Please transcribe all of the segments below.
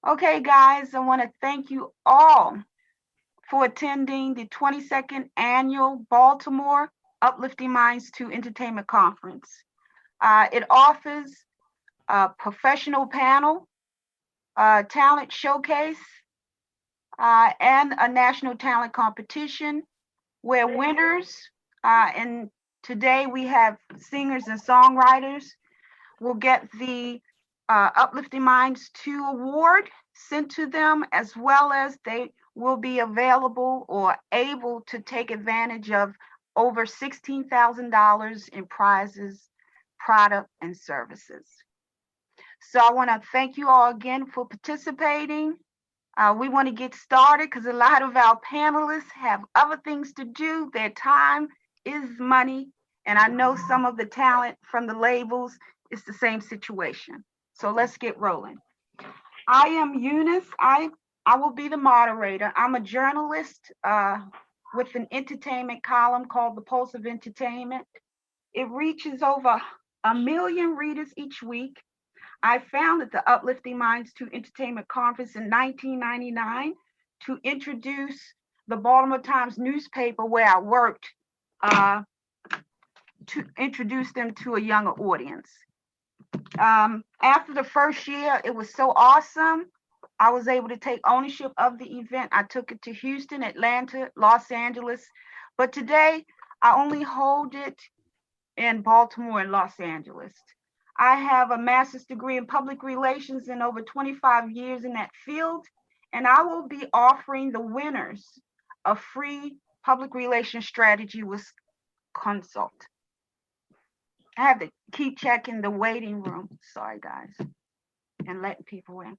Okay, guys, I want to thank you all for attending the 22nd annual Baltimore Uplifting Minds to Entertainment Conference. It offers a professional panel, a talent showcase, and a national talent competition where winners, and today we have singers and songwriters, will get the Uplifting Minds 2 award sent to them, as well as they will be available or able to take advantage of over $16,000 in prizes, product, and services. So I want to thank you all again for participating. We want to get started because a lot of our panelists have other things to do. Their time is money. And I know some of the talent from the labels is the same situation. So let's get rolling. I am Eunice. I will be the moderator. I'm a journalist with an entertainment column called The Pulse of Entertainment. It reaches over 1 million readers each week. I founded the Uplifting Minds to Entertainment Conference in 1999 to introduce the Baltimore Times newspaper where I worked, to introduce them to a younger audience. After the first year, it was so awesome. I was able to take ownership of the event. I took it to Houston, Atlanta, Los Angeles, but today I only hold it in Baltimore and Los Angeles. I have a master's degree in public relations and over 25 years in that field, and I will be offering the winners a free public relations strategy with consult. I have to keep checking the waiting room. Sorry, guys, and letting people in.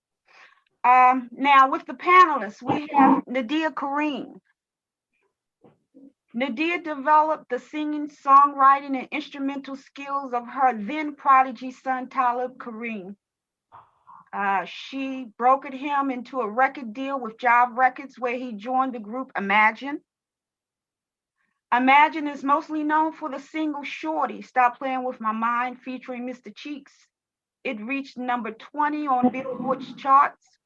Now, with the panelists, we have Nadia Kareem. Nadia developed the singing, songwriting, and instrumental skills of her then prodigy son, Talib Kareem. She brokered him into a record deal with Jive Records, where he joined the group Imagine. Imagine is mostly known for the single Shorty, Stop Playing With My Mind, featuring Mr. Cheeks. It reached number 20 on Billboard's charts.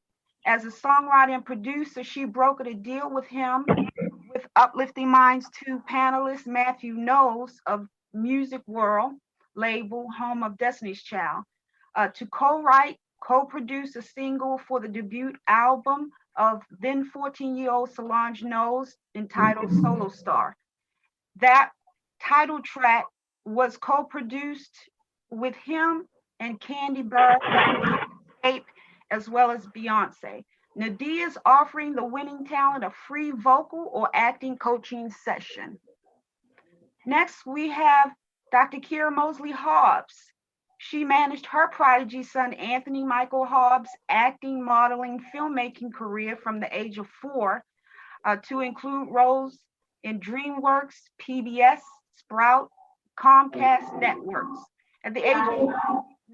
As a songwriter and producer, she brokered a deal with him with Uplifting Minds 2 panelist Matthew Knowles of Music World label, home of Destiny's Child, to co-write, co-produce a single for the debut album of then 14-year-old Solange Knowles entitled Solo Star. That title track was co-produced with him and Candy Burr, as well as Beyonce. Nadia is offering the winning talent a free vocal or acting coaching session. Next, we have Dr. Kira Mosley Hobbs. She managed her prodigy son, Anthony Michael Hobbs' acting, modeling, filmmaking career from the age of 4 to include roles in DreamWorks, PBS, Sprout, Comcast networks. At the age of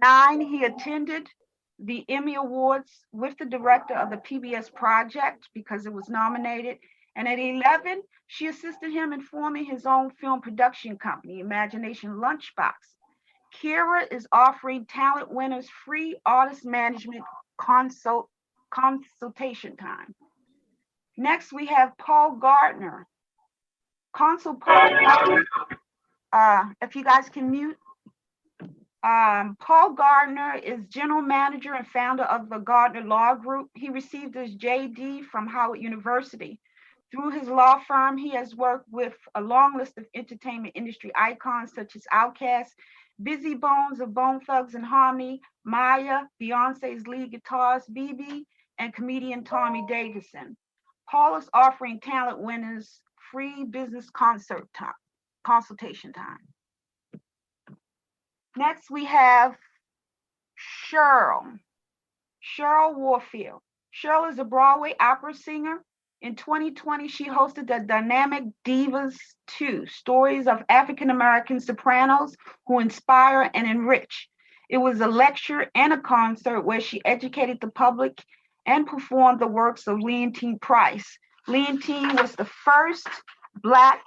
9, he attended the Emmy Awards with the director of the PBS project because it was nominated. And at 11, she assisted him in forming his own film production company, Imagination Lunchbox. Kira is offering talent winners free artist management consultation time. Next, we have Paul Gardner. Consul Paul Gardner, if you guys can mute. Paul Gardner is general manager and founder of the Gardner Law Group. He received his JD from Howard University. Through his law firm, he has worked with a long list of entertainment industry icons such as Outkast, Busy Bones of Bone Thugs and Harmony, Maya, Beyonce's lead guitarist BB, and comedian Tommy Davidson. Paul is offering talent winners free business consultation time. Next, we have Cheryl Warfield. Cheryl is a Broadway opera singer. In 2020, she hosted the Dynamic Divas 2, stories of African-American sopranos who inspire and enrich. It was a lecture and a concert where she educated the public and performed the works of Leontyne Price. Leontyne was the first Black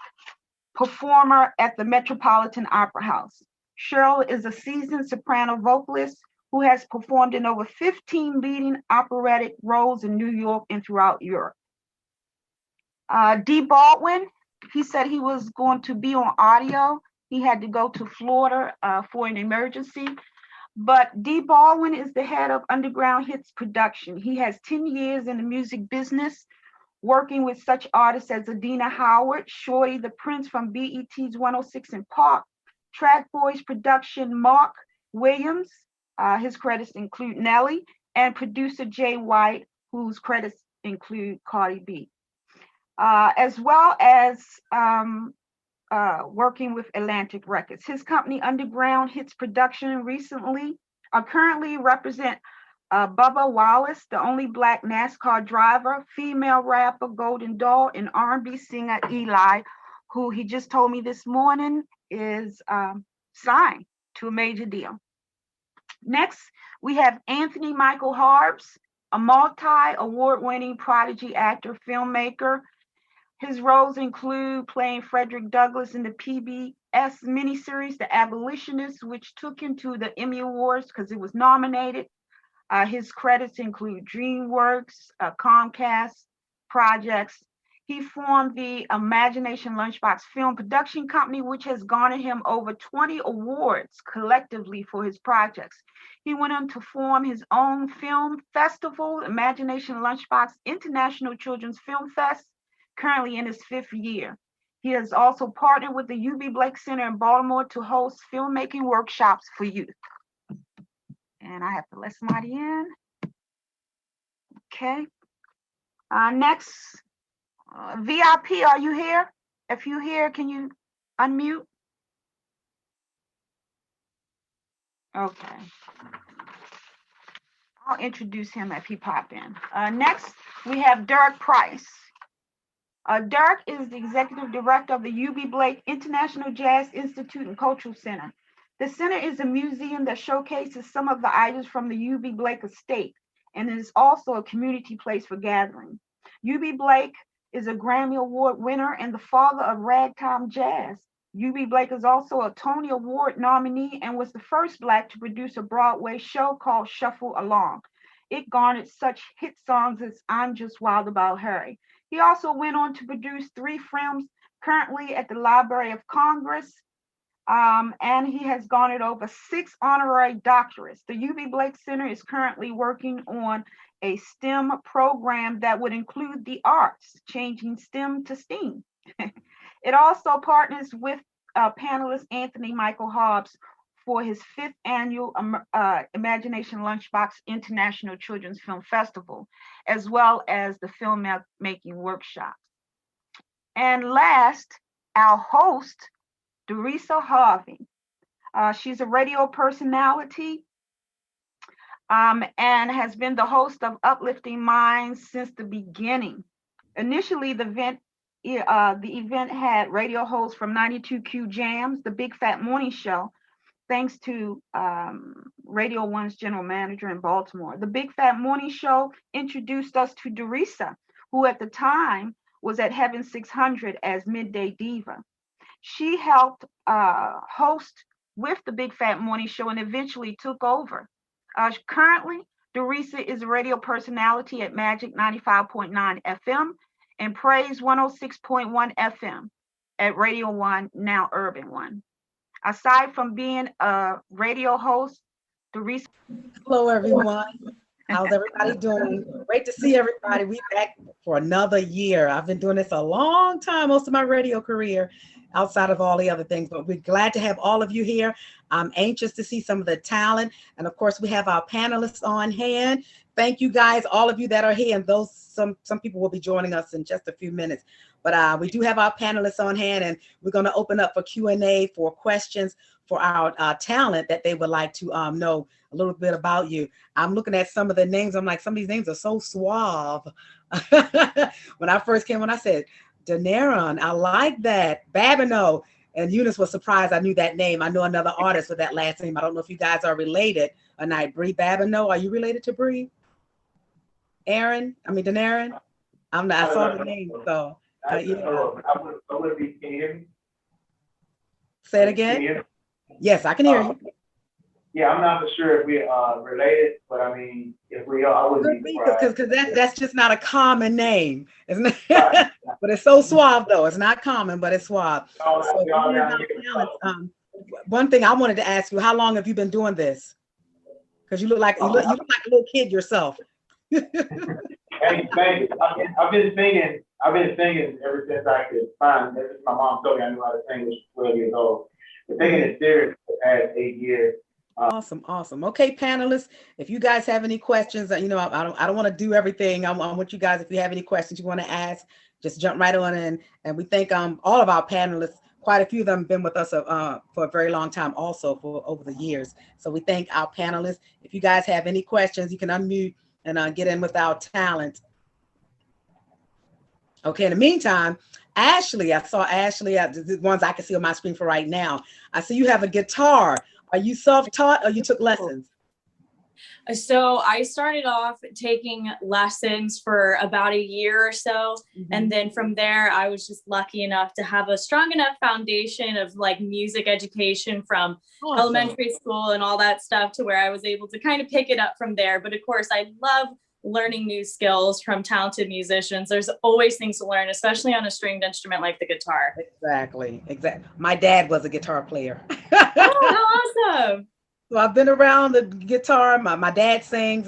performer at the Metropolitan Opera House. Cheryl is a seasoned soprano vocalist who who has performed in over 15 leading operatic roles in New York and throughout Europe. D. Baldwin, he said he was going to be on audio. He had to go to Florida for an emergency. But D. Baldwin is the head of Underground Hits Production. He has 10 years in the music business, working with such artists as Adina Howard, Shorty the Prince from BET's 106 and Park, Track Boys Production, Mark Williams, his credits include Nelly, and producer Jay White, whose credits include Cardi B, as well as working with Atlantic Records. His company, Underground Hits Production, currently represent Bubba Wallace, the only Black NASCAR driver, female rapper Golden Doll, and R&B singer Eli, who he just told me this morning is signed to a major deal. Next, we have Anthony Michael Harbs, a multi-award-winning prodigy actor, filmmaker. His roles include playing Frederick Douglass in the PBS miniseries The Abolitionist, which took him to the Emmy Awards because it was nominated. His credits include DreamWorks, Comcast projects. He formed the Imagination Lunchbox Film Production Company, which has garnered him over 20 awards collectively for his projects. He went on to form his own film festival, Imagination Lunchbox International Children's Film Fest, currently in his 5th year. He has also partnered with the UB Blake Center in Baltimore to host filmmaking workshops for youth. And I have to let somebody in. Okay. Next, VIP, are you here? If you're here, can you unmute? Okay. I'll introduce him if he popped in. Next, we have Derek Price. Derek is the executive director of the UB Blake International Jazz Institute and Cultural Center. The center is a museum that showcases some of the items from the UB Blake estate, and it is also a community place for gathering. UB Blake is a Grammy Award winner and the father of ragtime jazz. UB Blake is also a Tony Award nominee and was the first Black to produce a Broadway show called Shuffle Along. It garnered such hit songs as I'm Just Wild About Harry. He also went on to produce 3 films currently at the Library of Congress, and he has garnered over 6 honorary doctorates. The UB Blake Center is currently working on a STEM program that would include the arts, changing STEM to STEAM. It also partners with panelist Anthony Michael Harbs for his 5th annual Imagination Lunchbox International Children's Film Festival, as well as the filmmaking workshops. And last, our host, Dorisa Harvey. She's a radio personality and has been the host of Uplifting Minds since the beginning. Initially, the event had radio hosts from 92Q Jams, the Big Fat Morning Show, thanks to Radio 1's general manager in Baltimore. The Big Fat Morning Show introduced us to Dorisa, who at the time was at Heaven 600 as Midday Diva. She helped host with the Big Fat Morning Show and eventually took over. Currently, Dorisa is a radio personality at Magic 95.9 FM and Praise 106.1 FM at Radio 1, now Urban 1. Aside from being a radio host, Dorisa. Hello, everyone. How's everybody doing? Great to see everybody. We're back for another year. I've been doing this a long time, most of my radio career, outside of all the other things, but we're glad to have all of you here. I'm anxious to see some of the talent. And of course, we have our panelists on hand. Thank you guys, all of you that are here, and those some people will be joining us in just a few minutes. But we do have our panelists on hand, and we're going to open up for Q&A for questions for our talent that they would like to know a little bit about you. I'm looking at some of the names. I'm like, some of these names are so suave. When I first came on, I said, Daneron, I like that. Babineau. And Eunice was surprised I knew that name. I know another artist with that last name. I don't know if you guys are related or not. Bree Babineau, are you related to Bree? Daneron? I'm not, I saw the name, so. Yeah. Can you hear me? Say it again? Yes, I can hear you. Yeah, I'm not for sure if we are related, but I mean, if we are, I wouldn't be surprised. Because that's just not a common name, isn't it? Right. But it's so suave though. It's not common, but it's suave. So We all thinking down about here. talent, one thing I wanted to ask you: how long have you been doing this? Because you look like a little kid yourself. Hey, thank you. I've been singing ever since I could find. Ever since my mom told me I knew how to sing, was 12 years old. But taking it serious for the past 8 years. Awesome. Okay, panelists, if you guys have any questions, I don't want to do everything. I want you guys, if you have any questions you want to ask, just jump right on in. And we thank all of our panelists. Quite a few of them have been with us for a very long time, also for over the years. So we thank our panelists. If you guys have any questions, you can unmute and get in with our talent. Okay, in the meantime, Ashley, I saw Ashley, the ones I can see on my screen for right now. I see you have a guitar. Are you self-taught or you took lessons? So I started off taking lessons for about a year or so. Mm-hmm. And then from there, I was just lucky enough to have a strong enough foundation of like music education from elementary school and all that stuff to where I was able to kind of pick it up from there. But of course, I love learning new skills from talented musicians. There's always things to learn, especially on a stringed instrument like the guitar. Exactly. My dad was a guitar player. Oh, awesome. So I've been around the guitar. My dad sings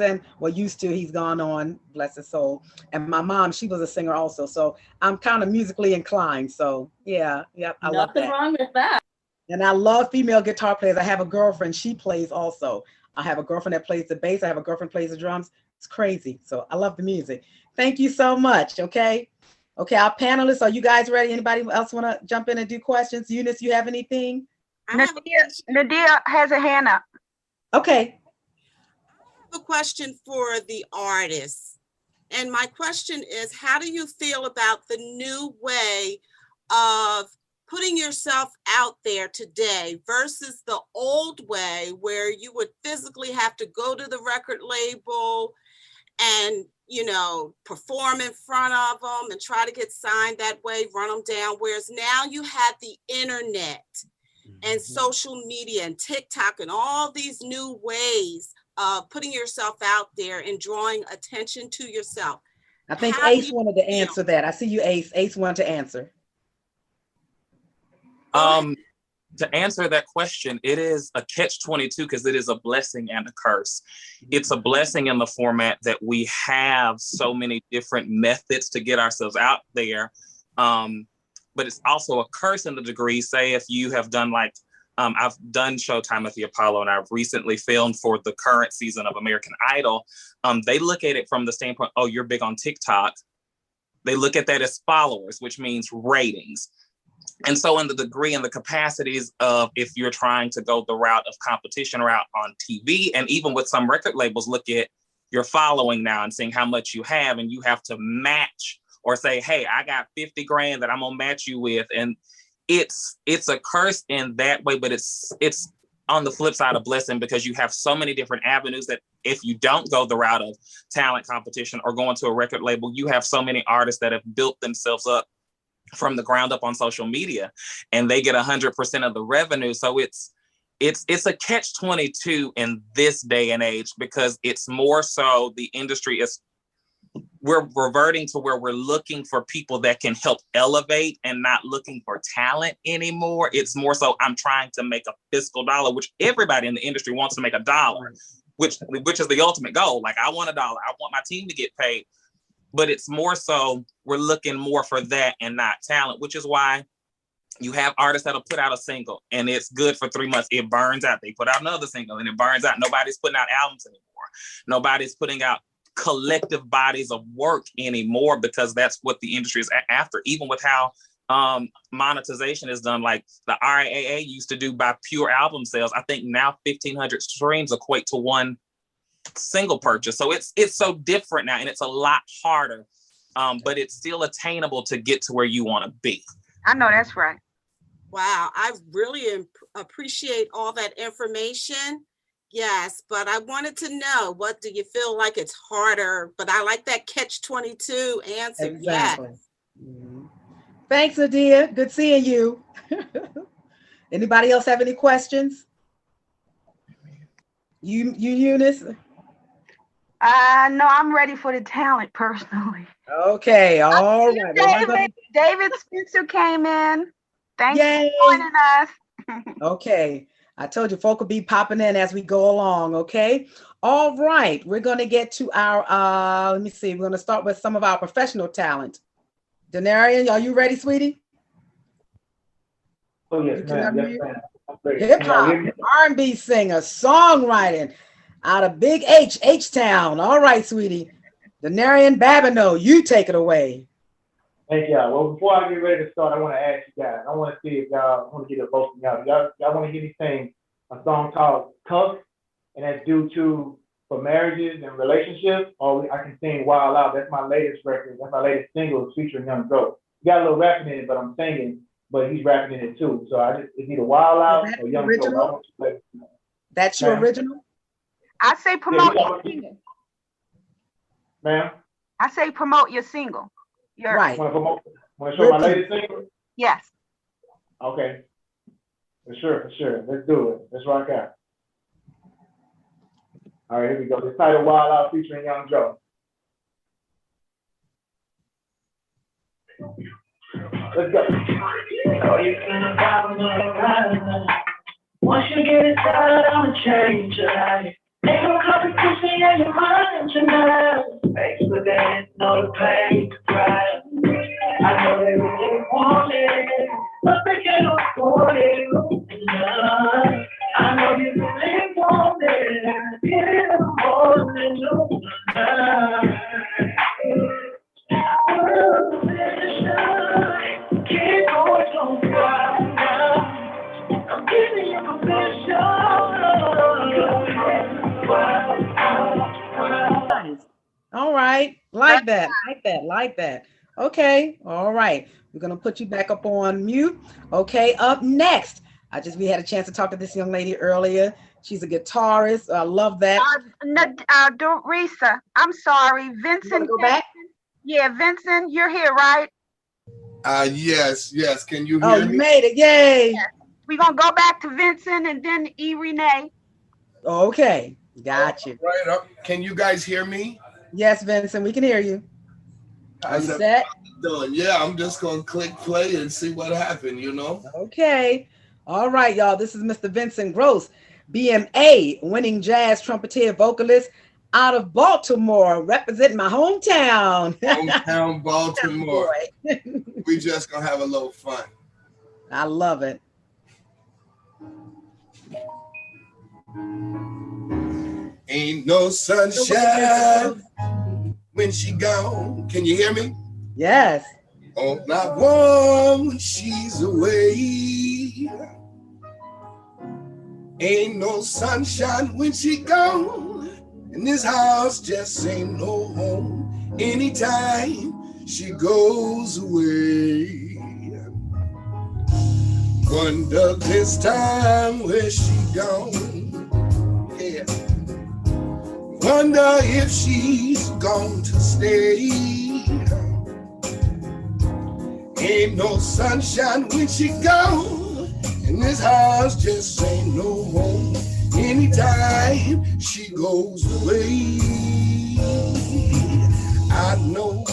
used to, he's gone on, bless his soul. And my mom, she was a singer also. So I'm kind of musically inclined. So yeah, I love that. Nothing wrong with that. And I love female guitar players. I have a girlfriend, she plays also. I have a girlfriend that plays the bass. I have a girlfriend who plays the drums. It's crazy. So I love the music. Thank you so much. Okay, our panelists, are you guys ready? Anybody else want to jump in and do questions? Eunice, you have anything? Nadia has a hand up. Okay. I have a question for the artists. And my question is, how do you feel about the new way of putting yourself out there today versus the old way where you would physically have to go to the record label and, perform in front of them and try to get signed that way, run them down. Whereas now you have the internet and social media and TikTok and all these new ways of putting yourself out there and drawing attention to yourself. I think Ace wanted to answer that. I see you, Ace. Ace wanted to answer. To answer that question, it is a catch-22 because it is a blessing and a curse. It's a blessing in the format that we have so many different methods to get ourselves out there. But it's also a curse in the degree, say if you have done I've done Showtime at the Apollo and I've recently filmed for the current season of American Idol. They look at it from the standpoint, oh, you're big on TikTok. They look at that as followers, which means ratings. And so in the degree and the capacities of if you're trying to go the route of competition route on TV, and even with some record labels look at your following now and seeing how much you have, and you have to match or say, hey, I got 50 grand that I'm gonna match you with. And it's a curse in that way, but it's on the flip side a blessing because you have so many different avenues that if you don't go the route of talent competition or going to a record label, you have so many artists that have built themselves up from the ground up on social media and they get 100% of the revenue. So it's a catch-22 in this day and age because it's more so the industry we're reverting to where we're looking for people that can help elevate and not looking for talent anymore. It's more so I'm trying to make a fiscal dollar, which everybody in the industry wants to make a dollar, which is the ultimate goal. Like I want $1. I want my team to get paid. But it's more so we're looking more for that and not talent, which is why you have artists that'll put out a single and it's good for 3 months. It burns out. They put out another single and it burns out. Nobody's putting out albums anymore. Nobody's putting out collective bodies of work anymore because that's what the industry is after. Even with how monetization is done, like the RIAA used to do by pure album sales. I think now 1,500 streams equate to one single purchase. So it's so different now and it's a lot harder, but it's still attainable to get to where you want to be. I know that's right. Wow, I really appreciate all that information. Yes, but I wanted to know, what do you feel like it's harder? But I like that catch-22 answer. Exactly. Yes. Mm-hmm. Thanks, Nadia. Good seeing you. Anybody else have any questions? Eunice? No, I'm ready for the talent personally. Okay, all right. David Spencer came in. Thanks Yay. for joining us. Okay, I told you folk will be popping in as we go along, okay? All right, we're going to get to our, let me see, we're going to start with some of our professional talent. Denarian, are you ready, sweetie? Oh, yes, ma'am. Yes, ma'am. Hip-hop, R&B singer, songwriting out of Big H-Town. All right, sweetie. Denarian Babineau, you take it away. Thank y'all. Well, before I get ready to start, I want to ask you guys. I want to see if y'all want to get a vote from y'all. Y'all want to hear me sing a song called Tough, and that's due to for marriages and relationships, or I can sing Wild Out. That's my latest record. That's my latest single featuring Young Joe. Got a little rapping in it, but I'm singing, but he's rapping in it too. So it's either Wild Out or Young Joe. That's your original? I say promote your single. Ma'am? I say promote your single. Right. Want to show my latest single? Yes. Okay. For sure. Let's do it. Let's rock out. All right, here we go. The title Wild Out featuring Young Joe. Let's go. Oh, you finna buy another ride. Once you get it started, I'ma change your life. Ain't no competition in your mind tonight. Thanks for that, know the pain to cry. I know they really want it, but they can't afford it. I know you really want it, yeah, more than you. Keep going, don't cry now. I'm giving you permission. All right. Like that. Okay. All right. We're going to put you back up on mute. Okay. Up next, we had a chance to talk to this young lady earlier. She's a guitarist. I love that. Dorisa, I'm sorry. Vincent. Go back? Yeah, Vincent, you're here, right? Yes. Can you hear me? Oh, you made it. Yay. Yes. We're going to go back to Vincent and then Renee. Okay. Got you. Right up. Can you guys hear me? Yes, Vincent, we can hear you. Are you set? Done. Yeah, I'm just going to click play and see what happened, you know? Okay. All right, y'all. This is Mr. Vincent Gross, BMA, winning jazz trumpeter vocalist out of Baltimore, representing my hometown. Hometown Baltimore. We just going to have a little fun. I love it. Ain't no sunshine when she gone. Can you hear me? Yes. Oh, not warm when she's away. Ain't no sunshine when she gone. And this house just ain't no home anytime she goes away. Wonder this time where she gone. Yeah. Wonder if she's gone to stay. Ain't no sunshine when she gone, and this house just ain't no home anytime she goes away. I know.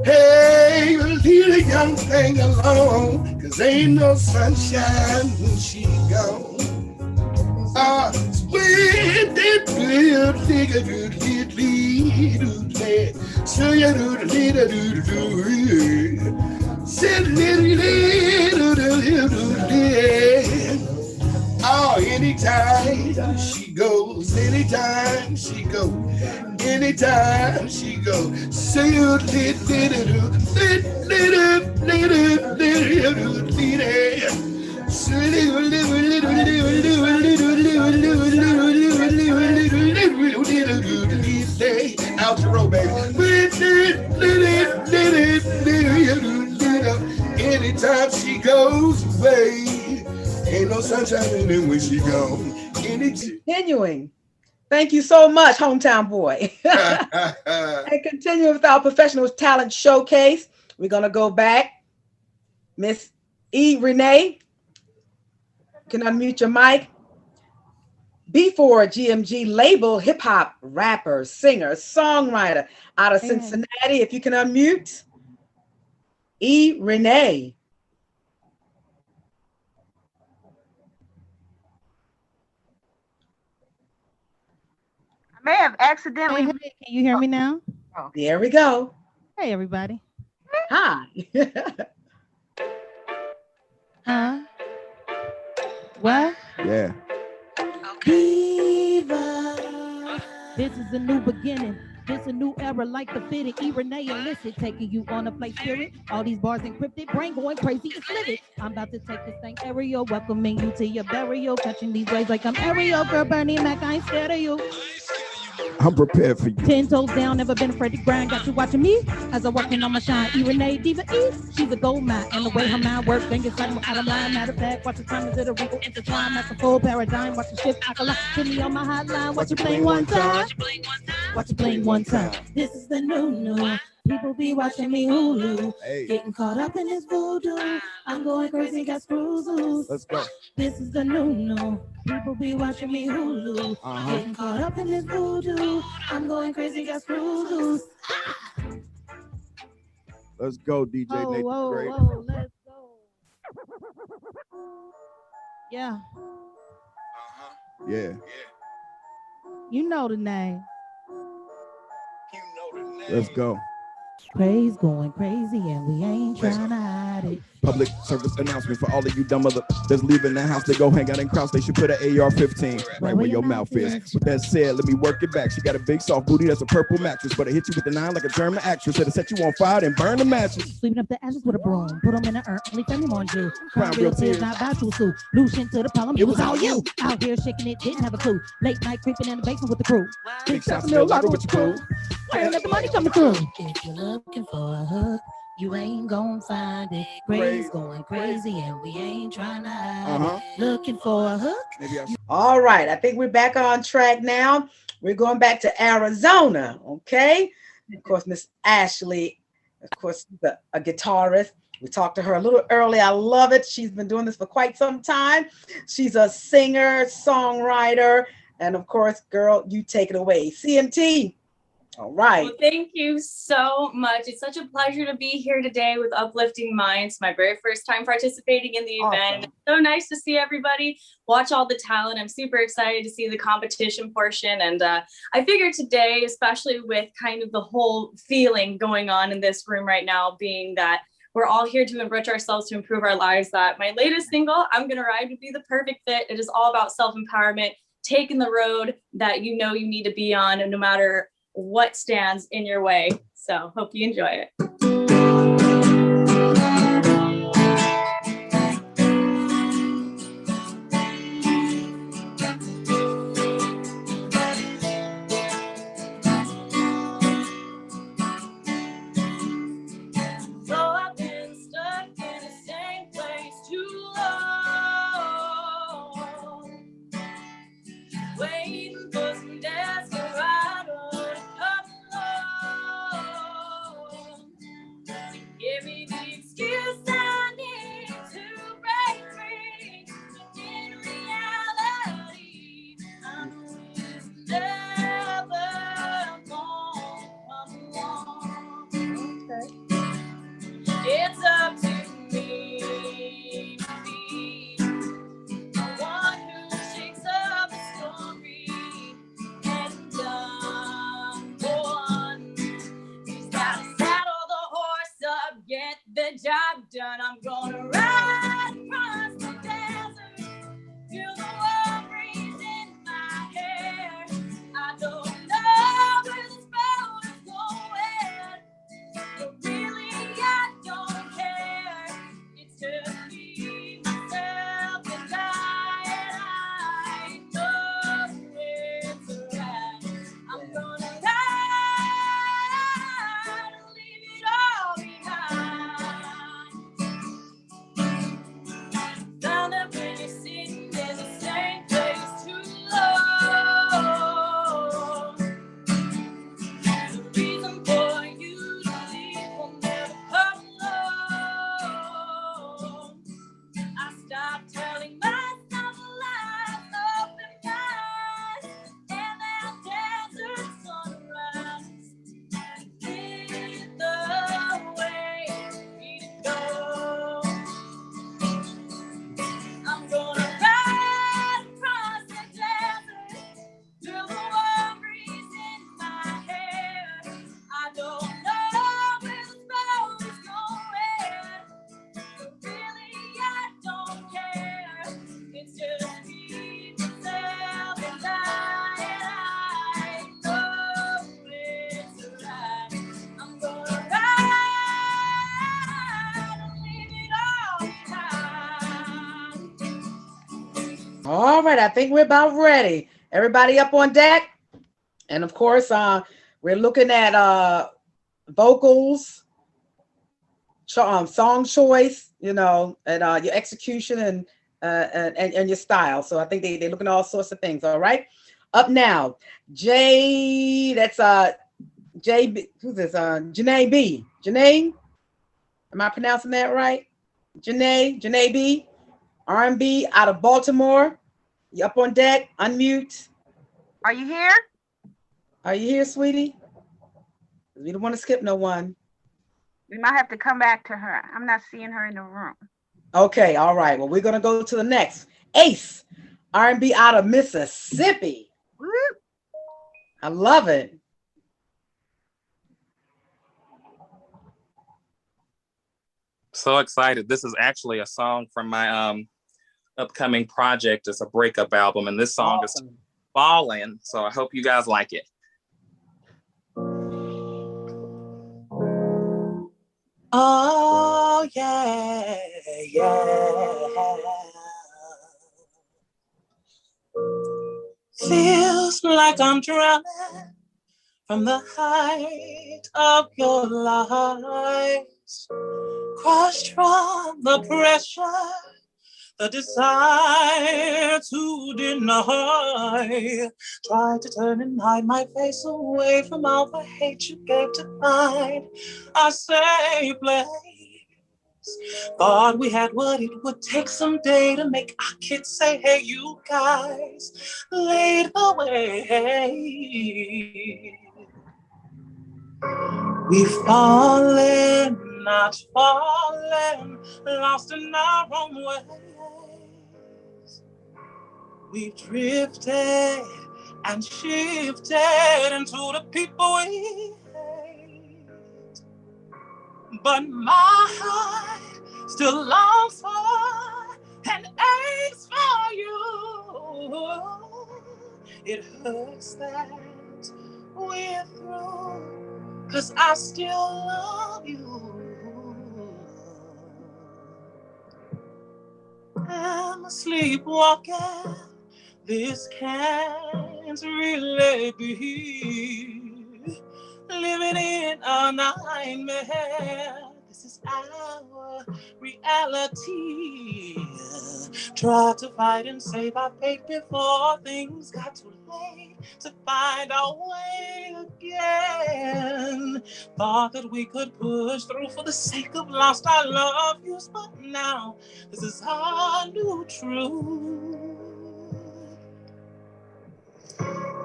Hey, leave the young thing alone, 'cause ain't no sunshine when she gone. Sweet oh, anytime she goes, anytime she goes, anytime she goes. Say you out the road, baby. Anytime she goes away, Ain't no sunshine in it when she gone. Continuing. Thank you so much, hometown boy. And continue with our professional talent showcase. We're gonna go back. Miss E. Renee, you can unmute your mic. B4 GMG label hip hop rapper, singer, songwriter out of Cincinnati. If you can unmute. E. Renee. I may have accidentally. Hey, can you hear me now? Oh. There we go. Hey, everybody. Hi. Huh? What? Yeah. Diva. This is a new beginning. This a new era like the fitting. E. Renee illicit, taking you on a flight spirit. All these bars encrypted, brain going crazy, it's livid. I'm about to take this thing aerial, welcoming you to your burial. Catching these waves like I'm Ariel. Girl, Bernie Mac, I ain't scared of you. I'm prepared for you. 10 toes down, never been afraid to grind. Got you watching me as I'm walking on my shine. E. Renee, Diva E, she's a gold mine. And the way her mind works, fingers like out of line. Matter of fact, watch the time into the regal intertwine. That's a full paradigm. Watch the shift, alkaline. Put me on my hotline. Watch you bling one time. Watch you bling one time. This is the new. People be watching me Hulu. Hey. Getting caught up in this voodoo. I'm going crazy, got screws loose. Let's go. This is the new. People be watching me Hulu. Getting caught up in this voodoo. I'm going crazy, got screws loose. Let's go, DJ Nathan Gray. Whoa, let's go. Yeah, Yeah. you know the name. Let's go. Praise going crazy and we ain't trying to hide it. Public service announcement for all of you dumb mother that's leaving the house. They go hang out in Kraus. They should put an AR-15 right where your mouth is. With that said, let me work it back. She got a big soft booty that's a purple mattress, but I hit you with the 9 like a German actress. It'll set you on fire and burn the mattress. Sweeping up the ashes with a broom. Put them in the urn. Only family on you. Crying real tears, not about you, Sue. Lucian to the problem. It was all you. Out here shaking it, didn't have a clue. Late night creeping in the basement with the crew. Big shots still like with your crew. Praying that the money coming through. If you're looking for a hook, you ain't gonna find it. Praise going crazy and we ain't trying to hide it. Looking for a hook. All right. I think we're back on track now. We're going back to Arizona. Okay. Of course, Miss Ashley, of course, a guitarist. We talked to her a little early. I love it. She's been doing this for quite some time. She's a singer, songwriter, and of course, girl, you take it away. CMT. All right. Well, thank you so much. It's such a pleasure to be here today with Uplifting Minds. My very first time participating in the event. It's so nice to see everybody, watch all the talent. I'm super excited to see the competition portion. And I figured today, especially with kind of the whole feeling going on in this room right now, being that we're all here to enrich ourselves, to improve our lives, that my latest single, I'm Gonna Ride, would be the perfect fit. It is all about self-empowerment, taking the road that you know you need to be on, and no matter what stands in your way. So hope you enjoy it. So I've been stuck in the same place too long, waiting for some desperado to come along. All right, I think we're about ready. Everybody up on deck? And of course, we're looking at vocals, song choice, and your execution and your style. So I think they're looking at all sorts of things. All right. Up now, Jay. That's Jay. Who's this? Janae B. Janae. Am I pronouncing that right? Janae B. R&B out of Baltimore. You up on deck? Unmute. Are you here? Are you here, sweetie? We don't want to skip no one. We might have to come back to her. I'm not seeing her in the room. Okay, all right. Well, we're gonna go to the next. Ace, R&B out of Mississippi. Woo. I love it. So excited. This is actually a song from my upcoming project. It's a breakup album, and this song is Ballin'. So I hope you guys like it. Oh, yeah, yeah. Feels like I'm drowning from the height of your lies. Crushed from the pressure, the desire to deny. Tried to turn and hide my face away from all the hate you gave to mine. I say, please, thought we had what it would take someday to make our kids say, hey, you guys laid the way. We've fallen, not fallen, lost in our own ways. We've drifted and shifted into the people we hate. But my heart still longs for and aches for you. It hurts that we're through, 'cause I still love you. I'm sleepwalking. This can't really be. Living in a nightmare. This is our reality. Tried to fight and save our faith before things got too late to find our way again. Thought that we could push through for the sake of lost our love yous, but now this is our new truth.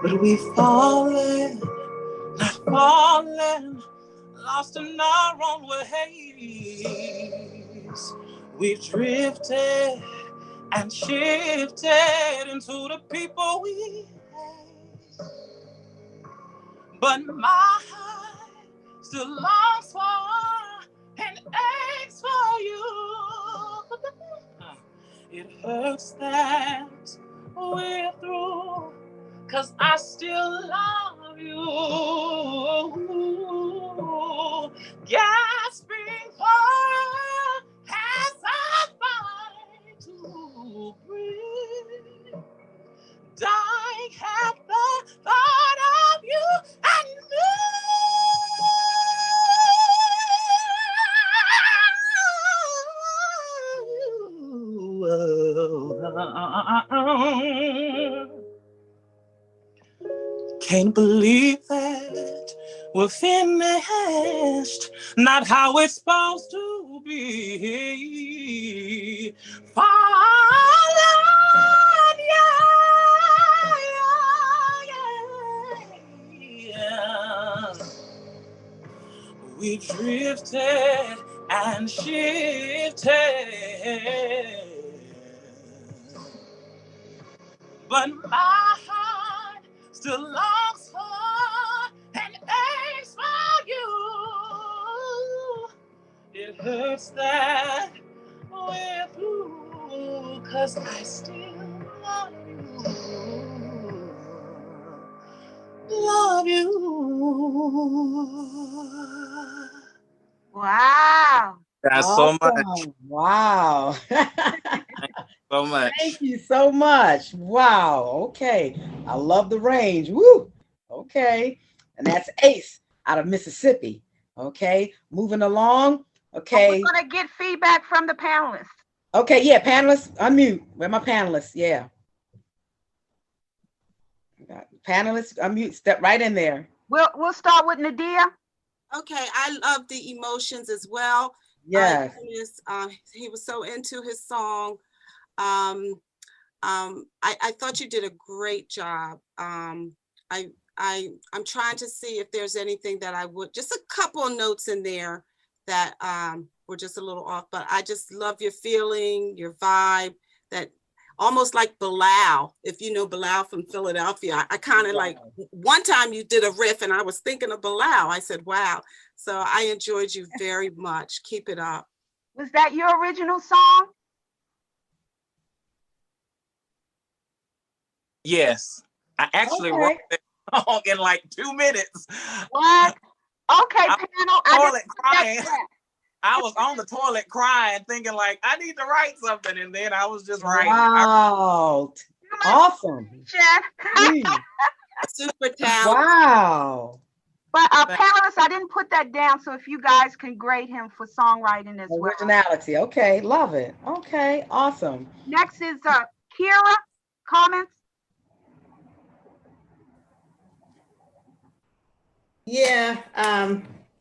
But we've fallen, not fallen, lost in our own ways. We've drifted and shifted into the people we hate. But my heart still longs for and aches for you. It hurts that we're through, 'cause I still love you. Gasping for as I fight to breathe. Dying at the thought of you and me. Can't believe that we're finished, not how it's supposed to be. Falling, yeah. We drifted and shifted. But my heart still longs for and aches for you. It hurts that we're through, 'cause I still love you. Love you. Wow. Guys, Awesome. so much. Wow. so much. Thank you so much. Wow. Okay. I love the range. Woo. Okay. And that's Ace out of Mississippi. Okay. Moving along. Okay. We're gonna get feedback from the panelists. Okay. Yeah. Panelists, unmute. Where are my panelists? Yeah. Panelists, unmute. Step right in there. We'll start with Nadia. Okay, I love the emotions as well. Yes. He was so into his song. I thought you did a great job. I'm trying to see if there's anything that I would, just a couple of notes in there that were just a little off, but I just love your feeling, your vibe, that almost like Bilal, if you know Bilal from Philadelphia. I kind of like, one time you did a riff and I was thinking of Bilal. I said, wow. So I enjoyed you very much. Keep it up. Was that your original song? Yes. I actually wrote that song in like 2 minutes. What? Okay, panel. I was on the toilet crying, thinking like, I need to write something. And then I was just writing. Wow. Awesome. Super talented. Wow. But panelists, I didn't put that down. So if you guys can grade him for songwriting as well. Originality. Okay. Love it. Okay. Awesome. Next is Kira. Comments? Yeah.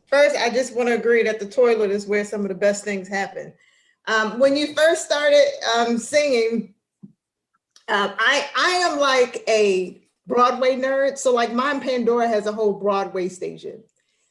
First, I just want to agree that the toilet is where some of the best things happen. When you first started singing, I am like a Broadway nerd. So like mine, Pandora has a whole Broadway station.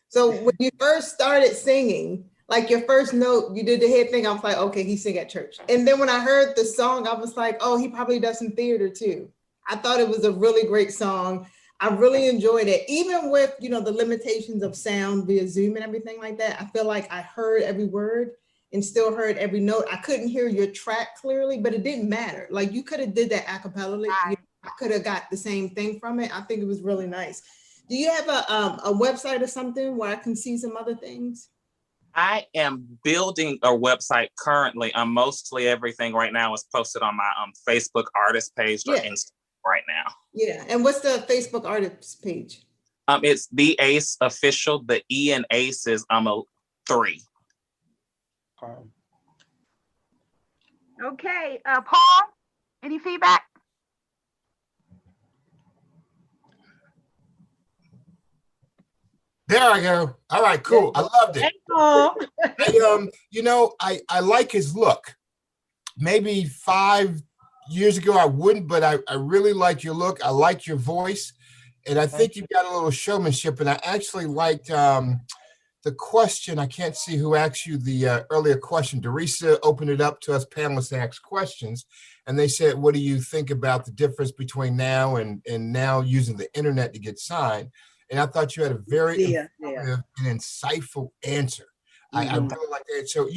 So when you first started singing, like your first note, you did the head thing. I was like, okay, he sing at church. And then when I heard the song, I was like, oh, he probably does some theater too. I thought it was a really great song. I really enjoyed it, even with, you know, the limitations of sound via Zoom and everything like that. I feel like I heard every word and still heard every note. I couldn't hear your track clearly, but it didn't matter. Like you could have did that a cappella. I could have got the same thing from it. I think it was really nice. Do you have a website or something where I can see some other things? I am building a website currently. Mostly everything right now is posted on my Facebook artist page or Instagram right now. Yeah, and what's the Facebook artist page? It's The Ace Official. The E in Ace is a 3. Okay, Paul, any feedback? There I go. All right, cool. I loved it. I like his look. Maybe 5 years ago I wouldn't, but I really like your look. I like your voice. And I think you've got a little showmanship. And I actually liked the question. I can't see who asked you the earlier question. Teresa opened it up to us panelists to ask questions. And they said, what do you think about the difference between now and now using the internet to get signed? And I thought you had a very informative and insightful answer. I really like that. So,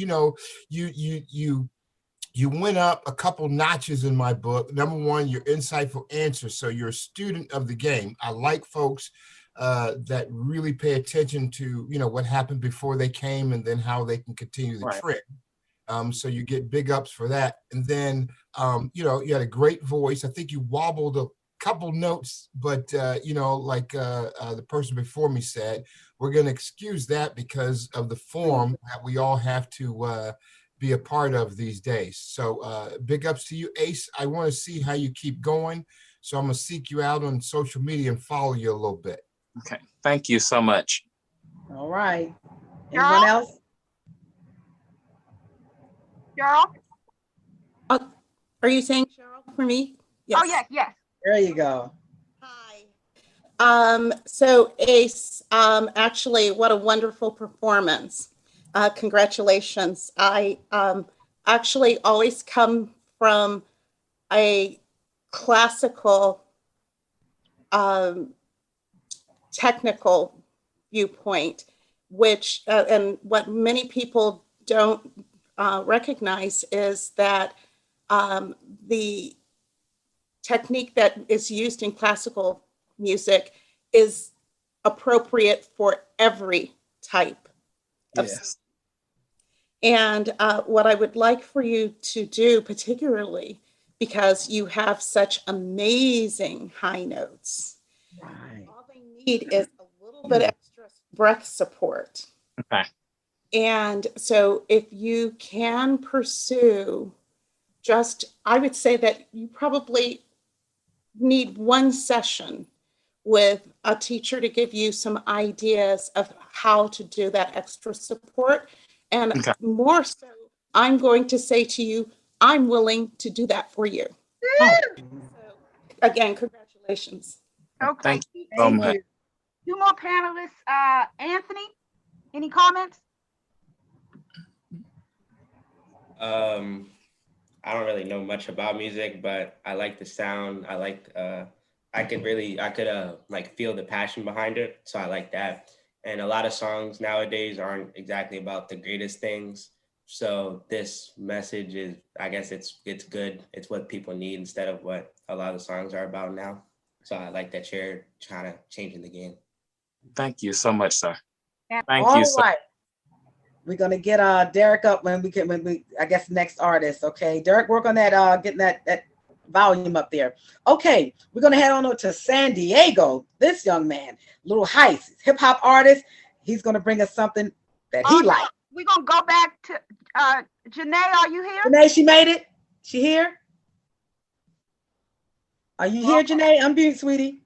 you went up a couple notches in my book. Number one, your insightful answer. So you're a student of the game. I like folks that really pay attention to, what happened before they came and then how they can continue the trend. So you get big ups for that. And then, you had a great voice. I think you wobbled a couple notes, but, like the person before me said, we're going to excuse that because of the form that we all have to be a part of these days. So big ups to you, Ace. I want to see how you keep going. So I'm going to seek you out on social media and follow you a little bit. Okay. Thank you so much. All right. Anyone else? Cheryl? Are you saying Cheryl for me? Yes. Oh, yes. There you go. Hi. So Ace, actually, what a wonderful performance. Congratulations. I actually always come from a classical technical viewpoint, which and what many people don't recognize is that the technique that is used in classical music is appropriate for every type of and what I would like for you to do particularly because you have such amazing high notes. Right. All they need is a little bit extra breath support. Okay. And so if you can pursue I would say that you probably need one session with a teacher to give you some ideas of how to do that extra support. And Okay. more so, I'm going to say to you, I'm willing to do that for you. Oh. So, again, congratulations. Okay. Thank you so much. Two more panelists. Anthony, any comments? I don't really know much about music, but I like the sound. I could like feel the passion behind it. So I like that. And a lot of songs nowadays aren't exactly about the greatest things. So this message is, I guess it's good. It's what people need instead of what a lot of songs are about now. So I like that you're trying to change the game. Thank you so much, sir. Thank All you. So right. We're gonna get Derek up when we I guess next artist. Okay, Derek, work on that getting that volume up there. Okay, we're gonna head on over to San Diego. This young man, Little Heist, hip hop artist. He's gonna bring us something that he likes. We're gonna go back to Janae. Are you here? Janae, she made it. She here? Are you here, Janae? Unmute, sweetie.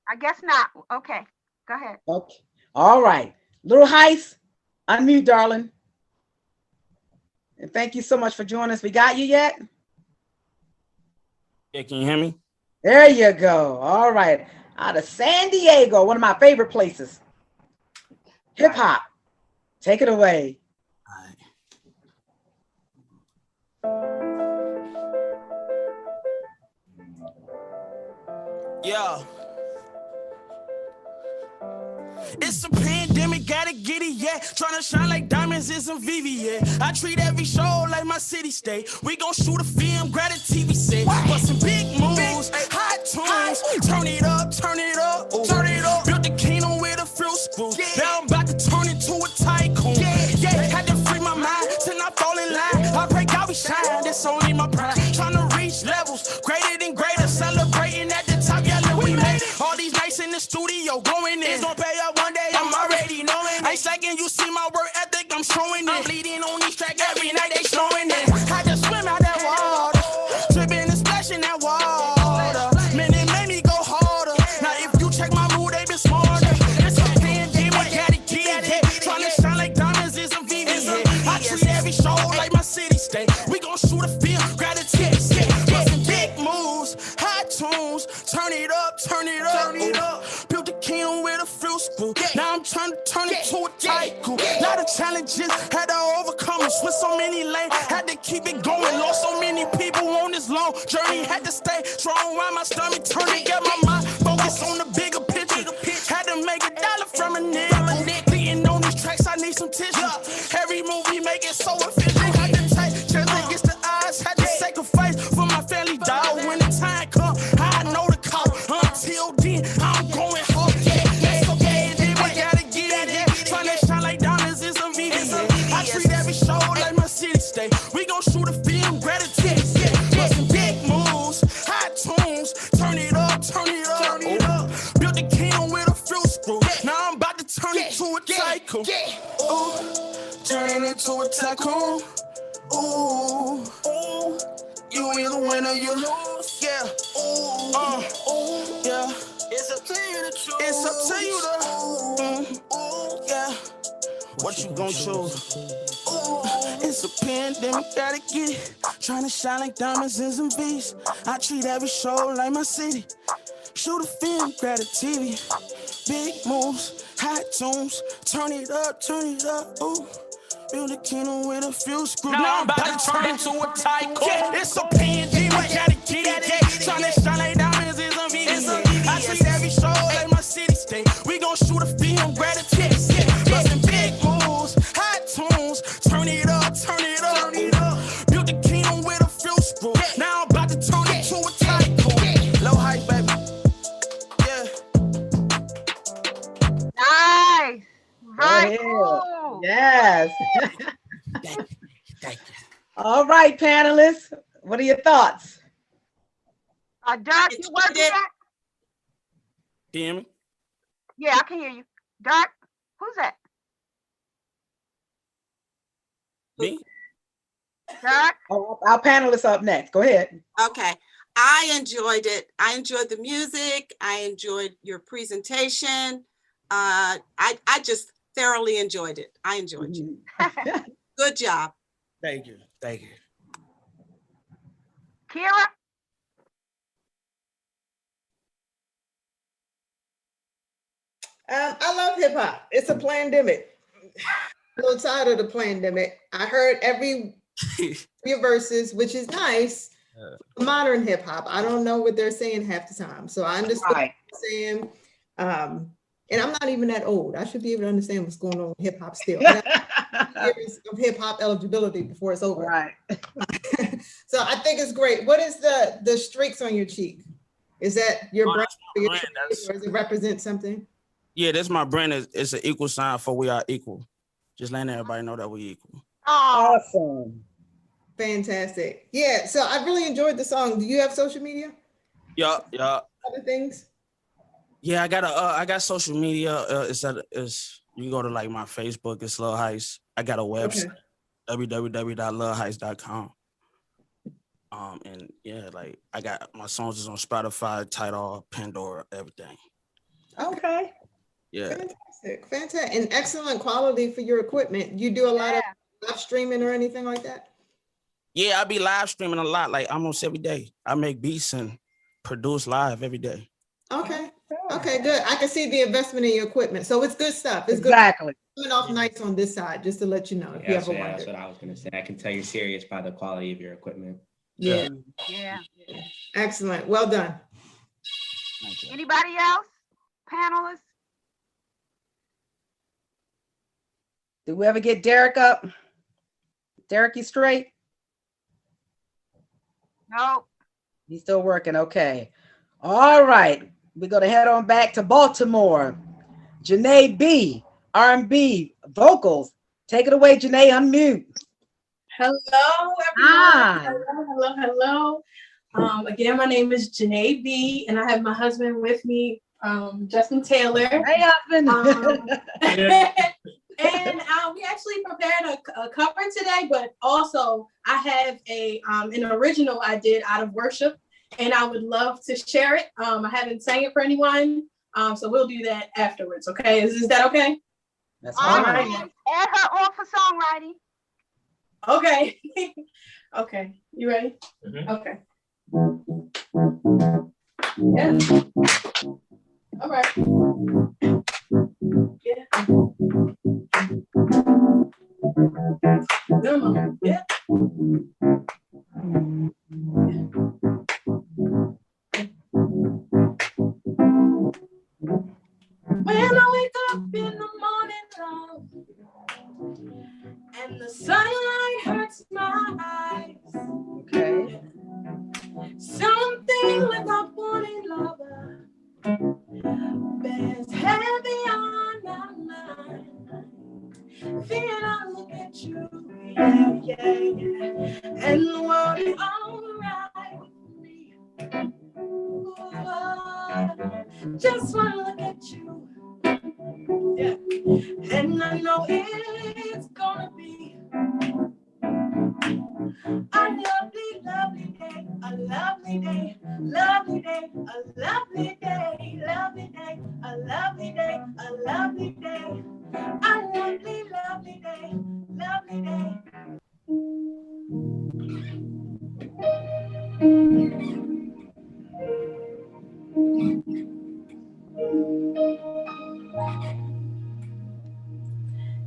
I guess not. Okay, go ahead. Okay. All right. Little Heist, unmute, darling. And thank you so much for joining us. We got you yet? Yeah, can you hear me? There you go. All right. Out of San Diego, one of my favorite places. Hip hop. Take it away. Yeah. It's a pandemic, gotta get it, yeah. Tryna shine like diamonds in some VVS. I treat every show like my city state. We gon' shoot a film, grab a TV set. But some big moves, hot tunes. Turn it up, turn it up, turn it up. Built the kingdom with a few screws. Now I'm about to turn into a tycoon. Yeah, had to free my mind till I fall in line. I break out, we shine, that's only my pride. Tryna reach levels greater than greater. Celebrating at the top, yeah, look, we made it. All these nights in the studio going in. It's gon' pay up one day, I'm already knowing. Ain't second, you see my work ethic, I'm showing it. I'm bleeding on these tracks every night, they showing it. Had to swim out that water, dripping and splashing that water. Man, it made me go harder. Now if you check my mood, they been smarter. It's a pandemic, gotta get it. Tryna shine like diamonds in some VVS. I treat every show like my city state. We gon' shoot a film, grab a text. Bustin' big moves, hot tunes. Turn it up, turn it up, turn it up. Built the kingdom with a few screws. Now I'm trying to turn it to a tycoon. Lot of challenges, had to overcome them. Switch so many lanes, had to keep it going. Lost so many people on this long journey. Had to stay strong while my stomach turning. Get my mind focused on the bigger picture. Had to make a dollar from a nickel. Beating on these tracks, I need some tissue. Every move we make it so efficient. Had to take chance against the odds. Had to sacrifice for my family dog. When the time comes, I know the call. Until then, I'm going hard. That's okay, then we gotta get it. Tryna shine like diamonds in some VVS. I treat every show like my city state. We gon' shoot a film, grab a text. Bustin' big moves, hot tunes. Turn it up, turn it up, turn it up. Built the kingdom with a few screws. Now I'm about to turn it to a tycoon. Ooh, turn it to a tycoon. Ooh, ooh. You either win or you lose, yeah. Yeah. It's up to you to choose. It's up to you to, yeah. What you gon' choose? It's a pandemic, gotta get it. Tryna shine like diamonds in some V's. I treat every show like my city. Shoot a film, grab a TV. Big moves, hot tunes. Turn it up, ooh. Build a kingdom with a few screws. Now I'm about to turn into a tycoon. Yeah, it's a pandemic, gotta get it. Tryna shine like diamonds in some VVS. I treat every show like my city state. We gon' shoot a film, grab a text. Bustin' big moves, hot tunes. Turn it up, turn it up, turn it up. Build the kingdom with a few screws. Now I'm about to turn it to a tycoon. Low hype, baby. Yeah. Nice. Very Go cool. Yes. Thank you. All right, panelists. What are your thoughts? Dirk, you working yet? Can you hear me? Yeah, I can hear you. Dirk, who's that? Me? Dirk? Oh, our panelists up next. Go ahead. Okay. I enjoyed it. I enjoyed the music. I enjoyed your presentation. I just thoroughly enjoyed it. I enjoyed you. Good job. Thank you. Thank you. Kira? I love hip hop. It's a pandemic. I'm a little tired of the pandemic. I heard every your verses, which is nice. Modern hip hop. I don't know what they're saying half the time. So I understand what they're saying. And I'm not even that old. I should be able to understand what's going on with hip hop still. I got years of hip hop eligibility before it's over. Right. So I think it's great. What is the streaks on your cheek? Is that your brand? Or does it represent something? Yeah, that's my brand. It's an equal sign for we are equal. Just letting everybody know that we equal. Awesome. Fantastic. Yeah, so I really enjoyed the song. Do you have social media? Yeah. Other things? Yeah, I got social media. It's you can go to like my Facebook. It's Lil Heist. I got a website, www.lilheist.com. And yeah, like I got my songs is on Spotify, Tidal, Pandora, everything. Okay. Yeah. Fantastic. And excellent quality for your equipment. You do a lot of live streaming or anything like that? Yeah, I be live streaming a lot, like almost every day. I make beats and produce live every day. Okay. Okay, good. I can see the investment in your equipment. So it's good stuff. It's exactly. Good. Coming off nice on this side, just to let you know if you ever wonder. That's what I was gonna say. I can tell you're serious by the quality of your equipment. Yeah. Yeah. Excellent. Well done. Anybody else? Panelists? Did we ever get Derek up? Derek, you straight? No. He's still working. Okay. All right. We're going to head on back to Baltimore. Janae B, R&B vocals. Take it away, Janae. Unmute. Hello, everyone. Hello. Again, my name is Janae B, and I have my husband with me, Justin Taylor. Hey, husband. And we actually prepared a cover today, but also I have an original I did out of worship, and I would love to share it. I haven't sang it for anyone, so we'll do that afterwards. Okay, is that okay? That's all right. Add her on for songwriting. Okay. Okay, you ready? Mm-hmm. Okay. Yeah. All right. Yeah. Yeah. When I wake up in the morning, love, and the sunlight hurts my eyes. Okay. Something without warning, lover, bears heavy on my mind. Fear I look at you, yeah. And the world is alright with me. Ooh, just wanna look at you, yeah. And I know it's gonna be a lovely, lovely day, a lovely day, lovely day, a lovely day, lovely day, a lovely day, a lovely day, a lovely, lovely day, lovely day.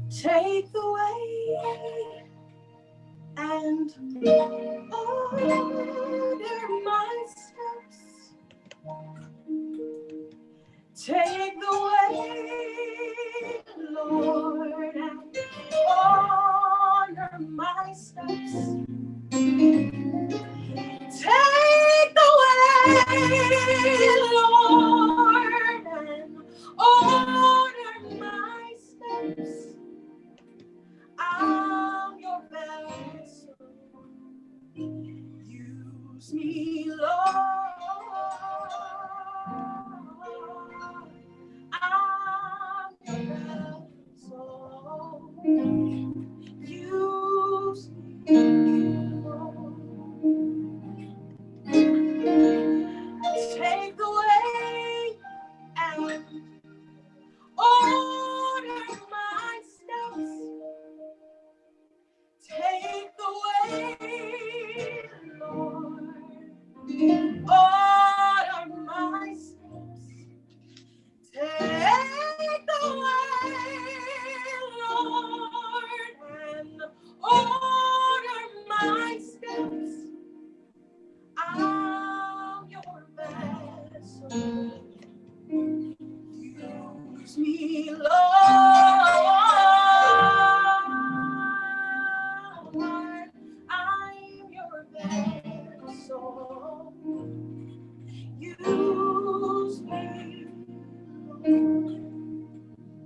Take the way and order my steps. Take the way, Lord, and order my steps. Take the way, Lord, and order my steps. I'm your vessel. me, Lord. I'm your vessel. Use me, Lord. Take the way and order my steps. Take the way, Lord. Order my steps. Take the way, Lord, and order my steps. I'm your vessel. Use me, Lord. I'm your vessel. Use me.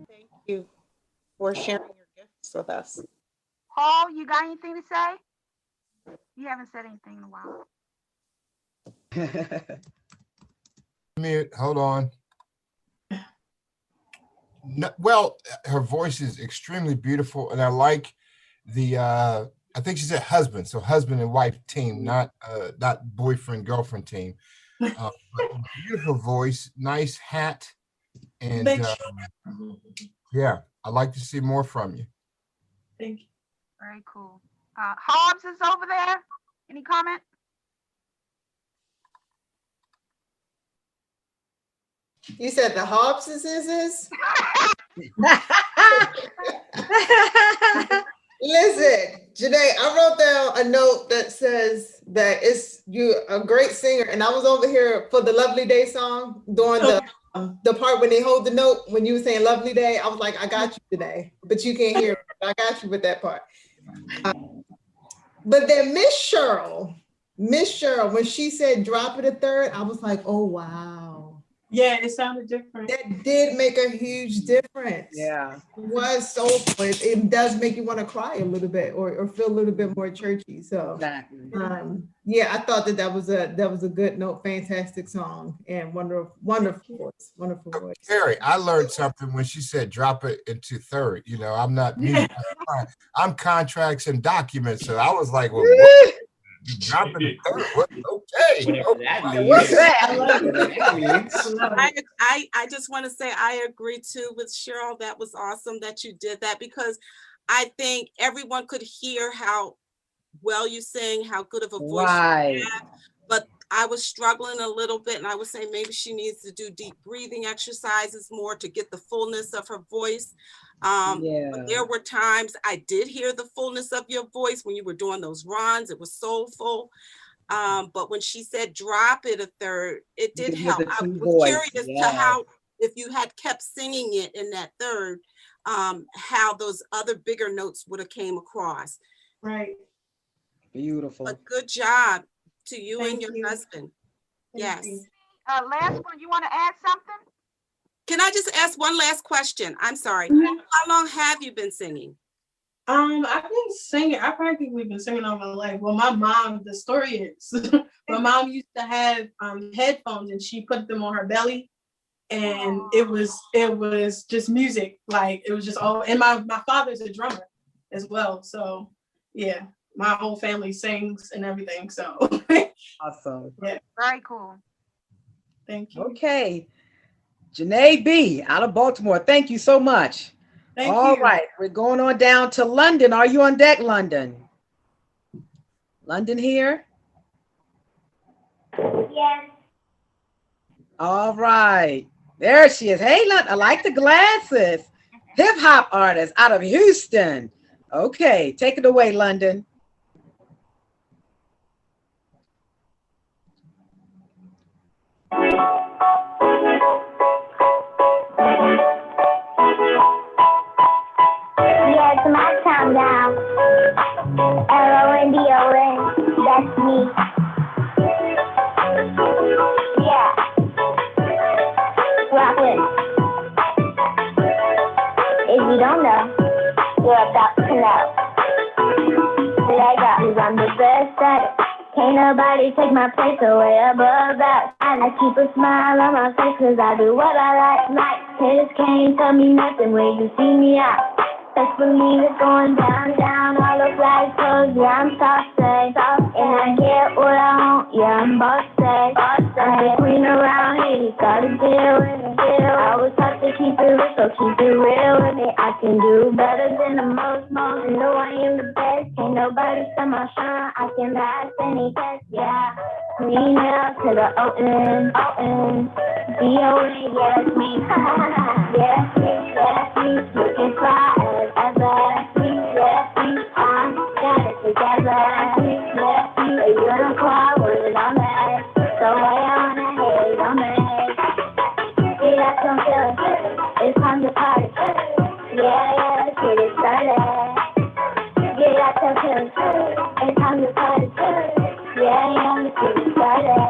Thank you for sharing your gifts with us. Paul, you got anything to say? You haven't said anything in a while. Mute, hold on. No, well, her voice is extremely beautiful, and I like the I think she said husband, so husband and wife team, not boyfriend girlfriend team. But beautiful voice, nice hat, and yeah, I'd like to see more from you. Thank you. Very cool. Hobbs is over there. Any comment? You said the Hobbs is? Listen, Janae, I wrote down a note that says that you're a great singer, and I was over here for the Lovely Day song during the part when they hold the note when you were saying Lovely Day. I was like, I got you today, but you can't hear. I got you with that part. But then Miss Cheryl, when she said drop it a third, I was like, oh wow. Yeah, it sounded different. That did make a huge difference. Yeah. It was soulful. It does make you want to cry a little bit or feel a little bit more churchy. So exactly. Yeah, I thought that was a good note, fantastic song, and wonderful voice. Carrie, I learned something when she said drop it into third. You know, I'm not music. I'm contracts and documents. So I was like, well, what? You drop it in third. What? Okay. What's I just want to say I agree too with Cheryl. That was awesome that you did that, because I think everyone could hear how well you sing, how good of a voice you have. But I was struggling a little bit, and I was saying maybe she needs to do deep breathing exercises more to get the fullness of her voice. But there were times I did hear the fullness of your voice when you were doing those runs. It was soulful. But when she said drop it a third, it did help. I was curious to how, if you had kept singing it in that third, how those other bigger notes would have came across. Right. Beautiful. But good job to you and your husband. Yes. Last one, you want to add something? Can I just ask one last question? I'm sorry. How long have you been singing? I've been singing. I've practically been singing all my life. Well, my mom, the story is, my mom used to have headphones, and she put them on her belly, and it was just music. Like it was just all. And my father's a drummer as well, so yeah, my whole family sings and everything. So awesome. Yeah. Very cool. Thank you. Okay. Janae B. out of Baltimore. Thank you so much. Thank All you. right. We're going on down to London. Are you on deck, London? London here? Yes. All right. There she is. Hey, London. I like the glasses. Hip hop artist out of Houston. Okay. Take it away, London. Yeah, it's my time now. L-O-N-D-O-N, that's me. Yeah. Rock it. If you don't know, you're about to know. nobody take my place away above that. I keep a smile on my face 'cause I do what I like. Haters can't tell me nothing when you see me out. Best believe it's going down, down. All the flags closed, yeah, I'm saucy. And I get what I want, yeah, I'm bossy. I'm the queen around here, you gotta deal with it. I was taught to keep it real, so keep it real with me. I can do better than the most. You know I am the best, ain't nobody stop my shine. I can pass any test, yeah. Clean now to the O-N, O-N. D-O-N, yeah, that's me. Yeah, that's me, yeah, that's me. Looking fly as ever. Yeah, that's me, I got it together. Yeah, that's me, a unicorn with it on that. So why you wanna hate on me? See, that's some feeling. It's time to party. Yeah, let's get it started. Yeah, that's some feeling. It's time to party. Yeah, let's get it started.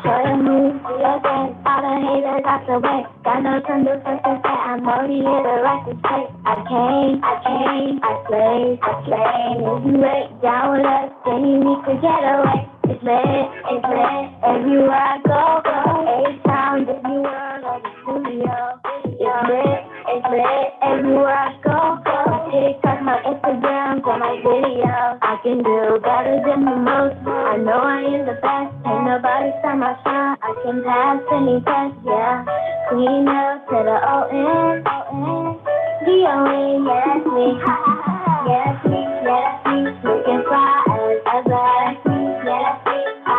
Show your moves, do your thing. All the haters out the way. Got no time to fuss and say. I'm only here to rock the place. I slay. If you ain't down with us, then you need to get away. It's lit. Everywhere I go. A-Town, Disney World, or the studio. It's lit. Everywhere I go. My TikTok, my Instagram, or my videos. I can do better than the most. I know I am the best. Ain't nobody stop my shine. I can pass any test, yeah. Clean up to the O-N, O-N. D-O-N, yeah, that's me. Yeah, that's me. Looking fly as ever. Yeah, that's me. I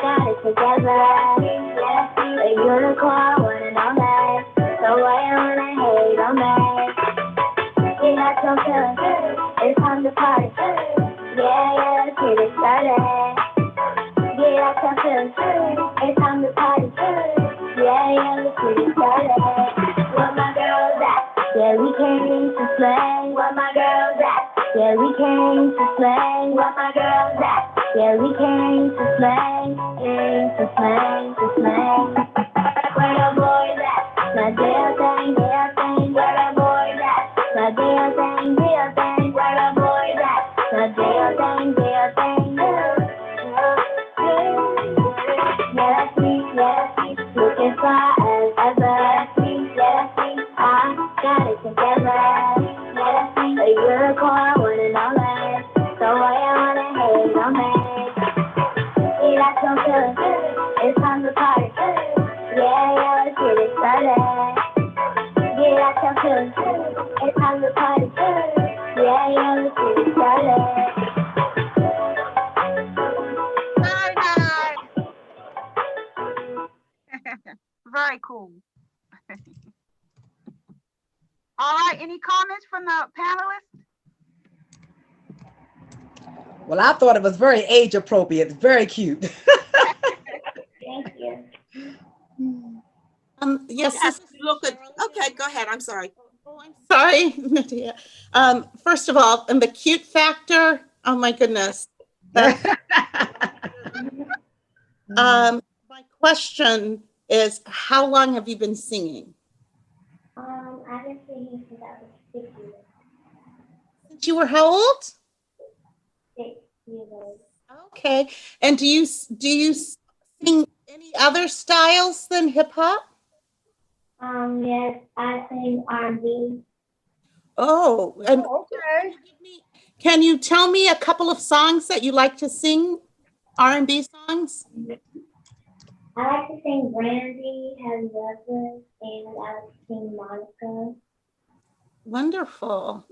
got it together. Yeah, that's me. A unicorn, one and all that. So why you wanna hate on me? Yeah, that's some feeling. It's time to party. Yeah, let's get it started. Yeah, that's some feeling. It's time to party. Yeah, let's get it started. Where my girls at? Yeah, we came to slay. Where my girls at? Yeah, we came to slay. Where my girls at? Yeah, we came to slay. To slay. Where the boys at? Now do your thing. Where the boys at? Now do your thing. Where the boys at? Now do your thing. Yeah, that's me. Looking fly as ever. Yeah, that's me. I got it together. Yeah, that's me. A unicorn, one and all that. So why you wanna hate on me? See, that's some feeling. It's time to party. Yeah, let's get it started. Yeah, that's some feeling. It's time to party. Yeah, let's get it started. Very cool. All right, any comments from the panelists? Well, I thought it was very age appropriate, very cute. Thank you. Yes, look at, okay, go ahead. I'm sorry. Sorry, Nadia. First of all, and the cute factor, oh my goodness. My question is, how long have you been singing? I've been singing since I was 6 years. Since you were how old? 6 years old. Okay. And do you sing any other styles than hip hop? Yes, I sing R&B. Oh, and okay. Can you tell me a couple of songs that you like to sing, R&B songs? I like to sing Brandy, Heavy Lover, and I like to sing Monica. Wonderful.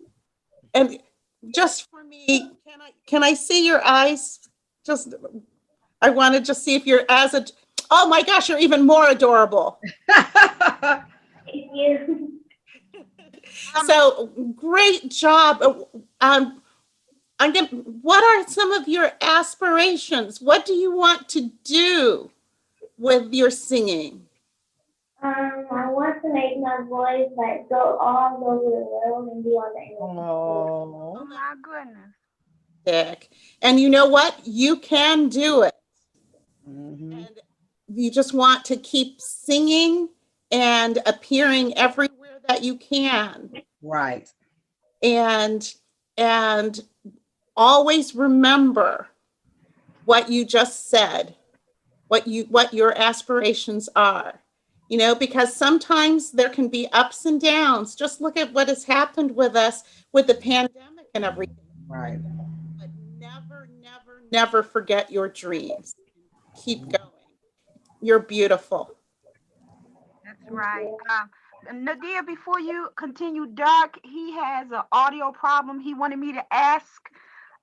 And just for me, can I see your eyes? I want to just see if you're oh my gosh, you're even more adorable. Thank you. So great job. What are some of your aspirations? What do you want to do with your singing? I want to make my voice like go all over the world and be on the internet. Oh my goodness. Dick. And you know what? You can do it. Mm-hmm. And you just want to keep singing and appearing everywhere that you can. Right. And always remember what you just said, what your aspirations are, you know, because sometimes there can be ups and downs. Just look at what has happened with us with the pandemic and everything. Right. But never forget your dreams. Keep going. You're beautiful. That's right. Nadia, before you continue, Doug, he has an audio problem. He wanted me to ask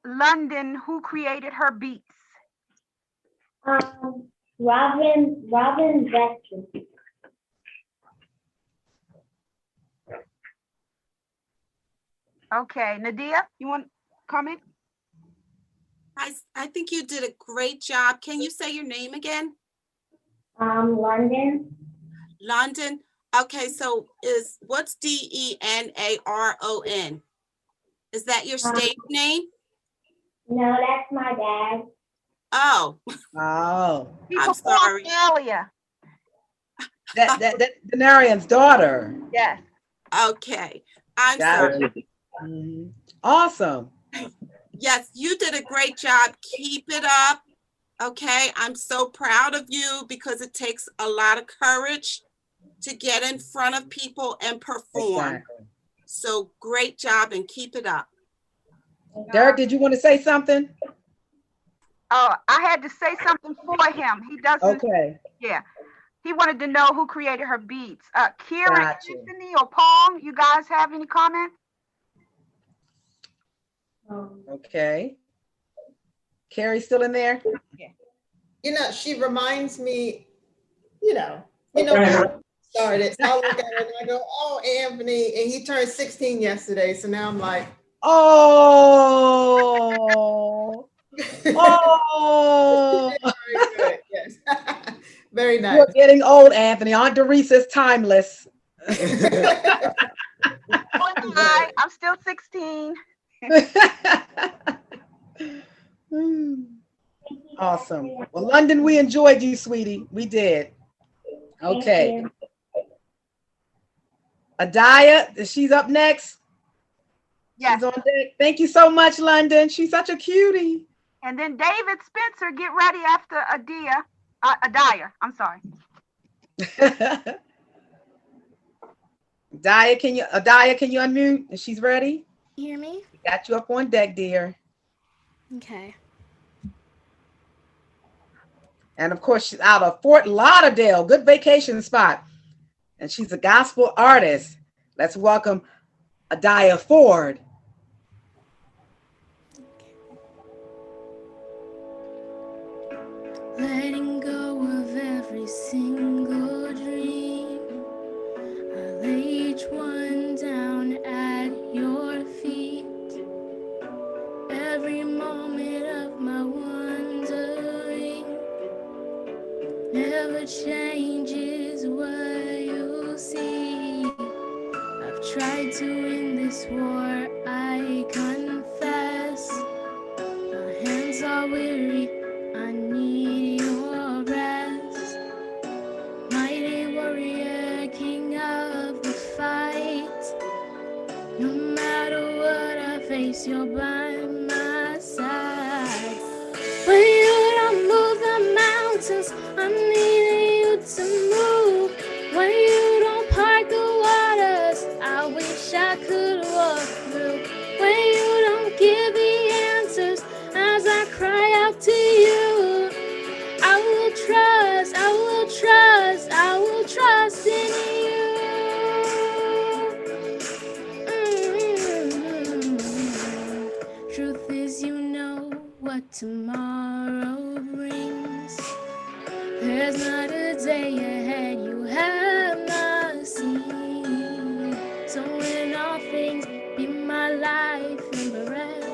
London who created her beats. Robin Becky. Okay, Nadia, you want to comment? I think you did a great job. Can you say your name again? London. London. Okay, so what's Denaron? Is that your stage name? No, that's my dad. Oh. Oh. I'm sorry. Earlier. That Denarian's daughter. Yes. Okay. I'm Got sorry. it. Mhm. Awesome. Yes, you did a great job. Keep it up. Okay. I'm so proud of you because it takes a lot of courage to get in front of people and perform. Exactly. So great job and keep it up. Derek, did you want to say something? Oh, I had to say something for him. He doesn't. Okay. Yeah. He wanted to know who created her beats. Kira, Gotcha. Anthony, or Paul, you guys have any comments? Okay. Carrie still in there? Yeah. You know, she reminds me, you know, when I started. So I look at her and I go, oh, Anthony. And he turned 16 yesterday. So now I'm like, oh. Oh. Very good. Yes. Very nice. You're getting old, Anthony. Aunt Doris is timeless. Hi, I'm still 16. Awesome. Well, London, we enjoyed you, sweetie. We did. Okay. Adaya, she's up next. Yes. She's on deck. Thank you so much, London. She's such a cutie. And then David Spencer, get ready after Adaya. I'm sorry. Adaya, can you unmute? If she's ready? You hear me? We got you up on deck, dear. Okay. And of course, she's out of Fort Lauderdale, good vacation spot. And she's a gospel artist. Let's welcome Adaya Ford. Letting go of every single dream. I lay each one down at your feet. Every moment of my wandering never changes what you see. I've tried to win this war, I confess. My hands are weary, I need your rest. Mighty warrior, king of the fight. No matter what I face, you're by my side. When you don't move the mountains, I'm needing you to move. When you don't part the waters, I wish I could walk through. When you don't give the answers, as I cry out to you, I will trust, I will trust, I will trust in you. Truth is, you know what tomorrow brings. There's not a day ahead you have not seen. So in all things, be my life and breath.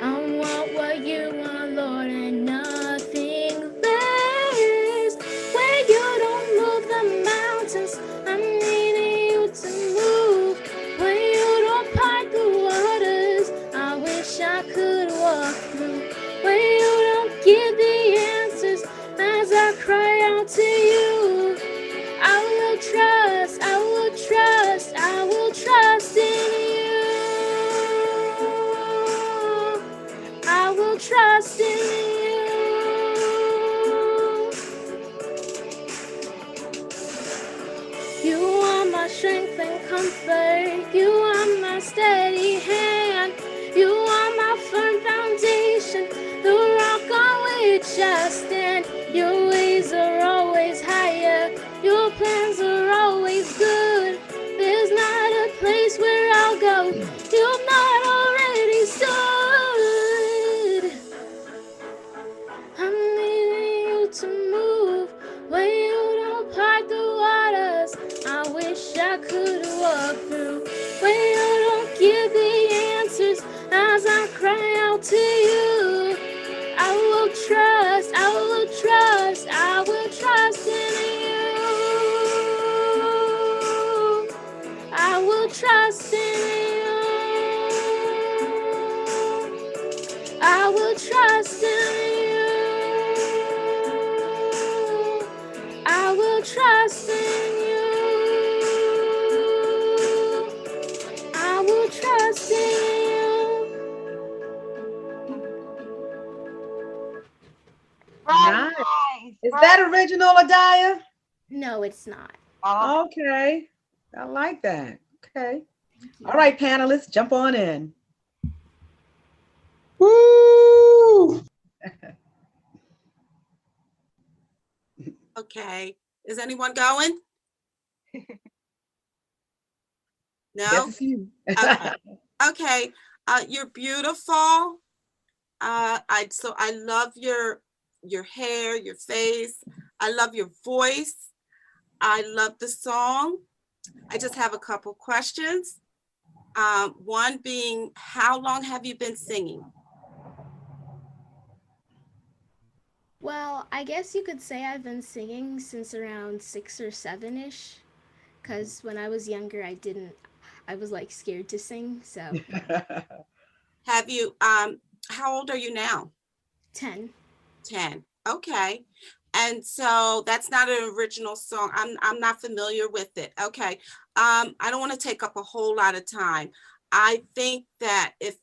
I want what you want, Lord, and nothing less. When you don't move the mountains, I'm needing you to move. When you don't part the waters, I wish I could walk through. When you don't give the answers, as I cry out to you, strength and comfort. You are my steady hand. You are my firm foundation, the rock on which I stand. Your ways are always higher. Your plans are always good. There's not a place where I'll go you've not already stood. I'm needing you to move where you don't part the waters. I wish I could walk through where you don't give the answers as I cry out to you. I will trust, I will trust, I will trust in you. I will trust in you. I will trust in you. I will trust in you. I will trust in you. Nice. Is that original, Adaya? No, it's not. Okay. I like that. Okay. All right, panelists, jump on in. Woo! Okay. Is anyone going? No? Yes, it's you. Okay. Okay. You're beautiful. I love your hair, your face. I love your voice. I love the song. I just have a couple questions. One being, how long have you been singing? Well, I guess you could say I've been singing since around 6 or 7-ish. Because when I was younger, I was like scared to sing, so. Have you, how old are you now? 10. 10. Okay. And so that's not an original song. I'm not familiar with it. Okay. I don't want to take up a whole lot of time. I think that if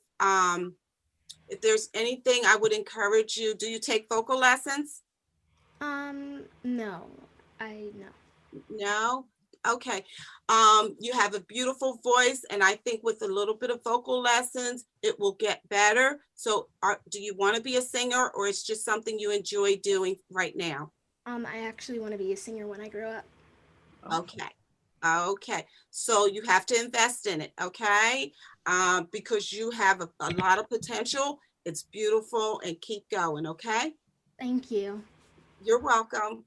there's anything I would encourage you, do you take vocal lessons? No. No? Okay. You have a beautiful voice, and I think with a little bit of vocal lessons, it will get better. So do you want to be a singer, or it's just something you enjoy doing right now? I actually want to be a singer when I grow up. Okay. Okay. So you have to invest in it, okay? Because you have a lot of potential. It's beautiful, and keep going, okay? Thank you. You're welcome.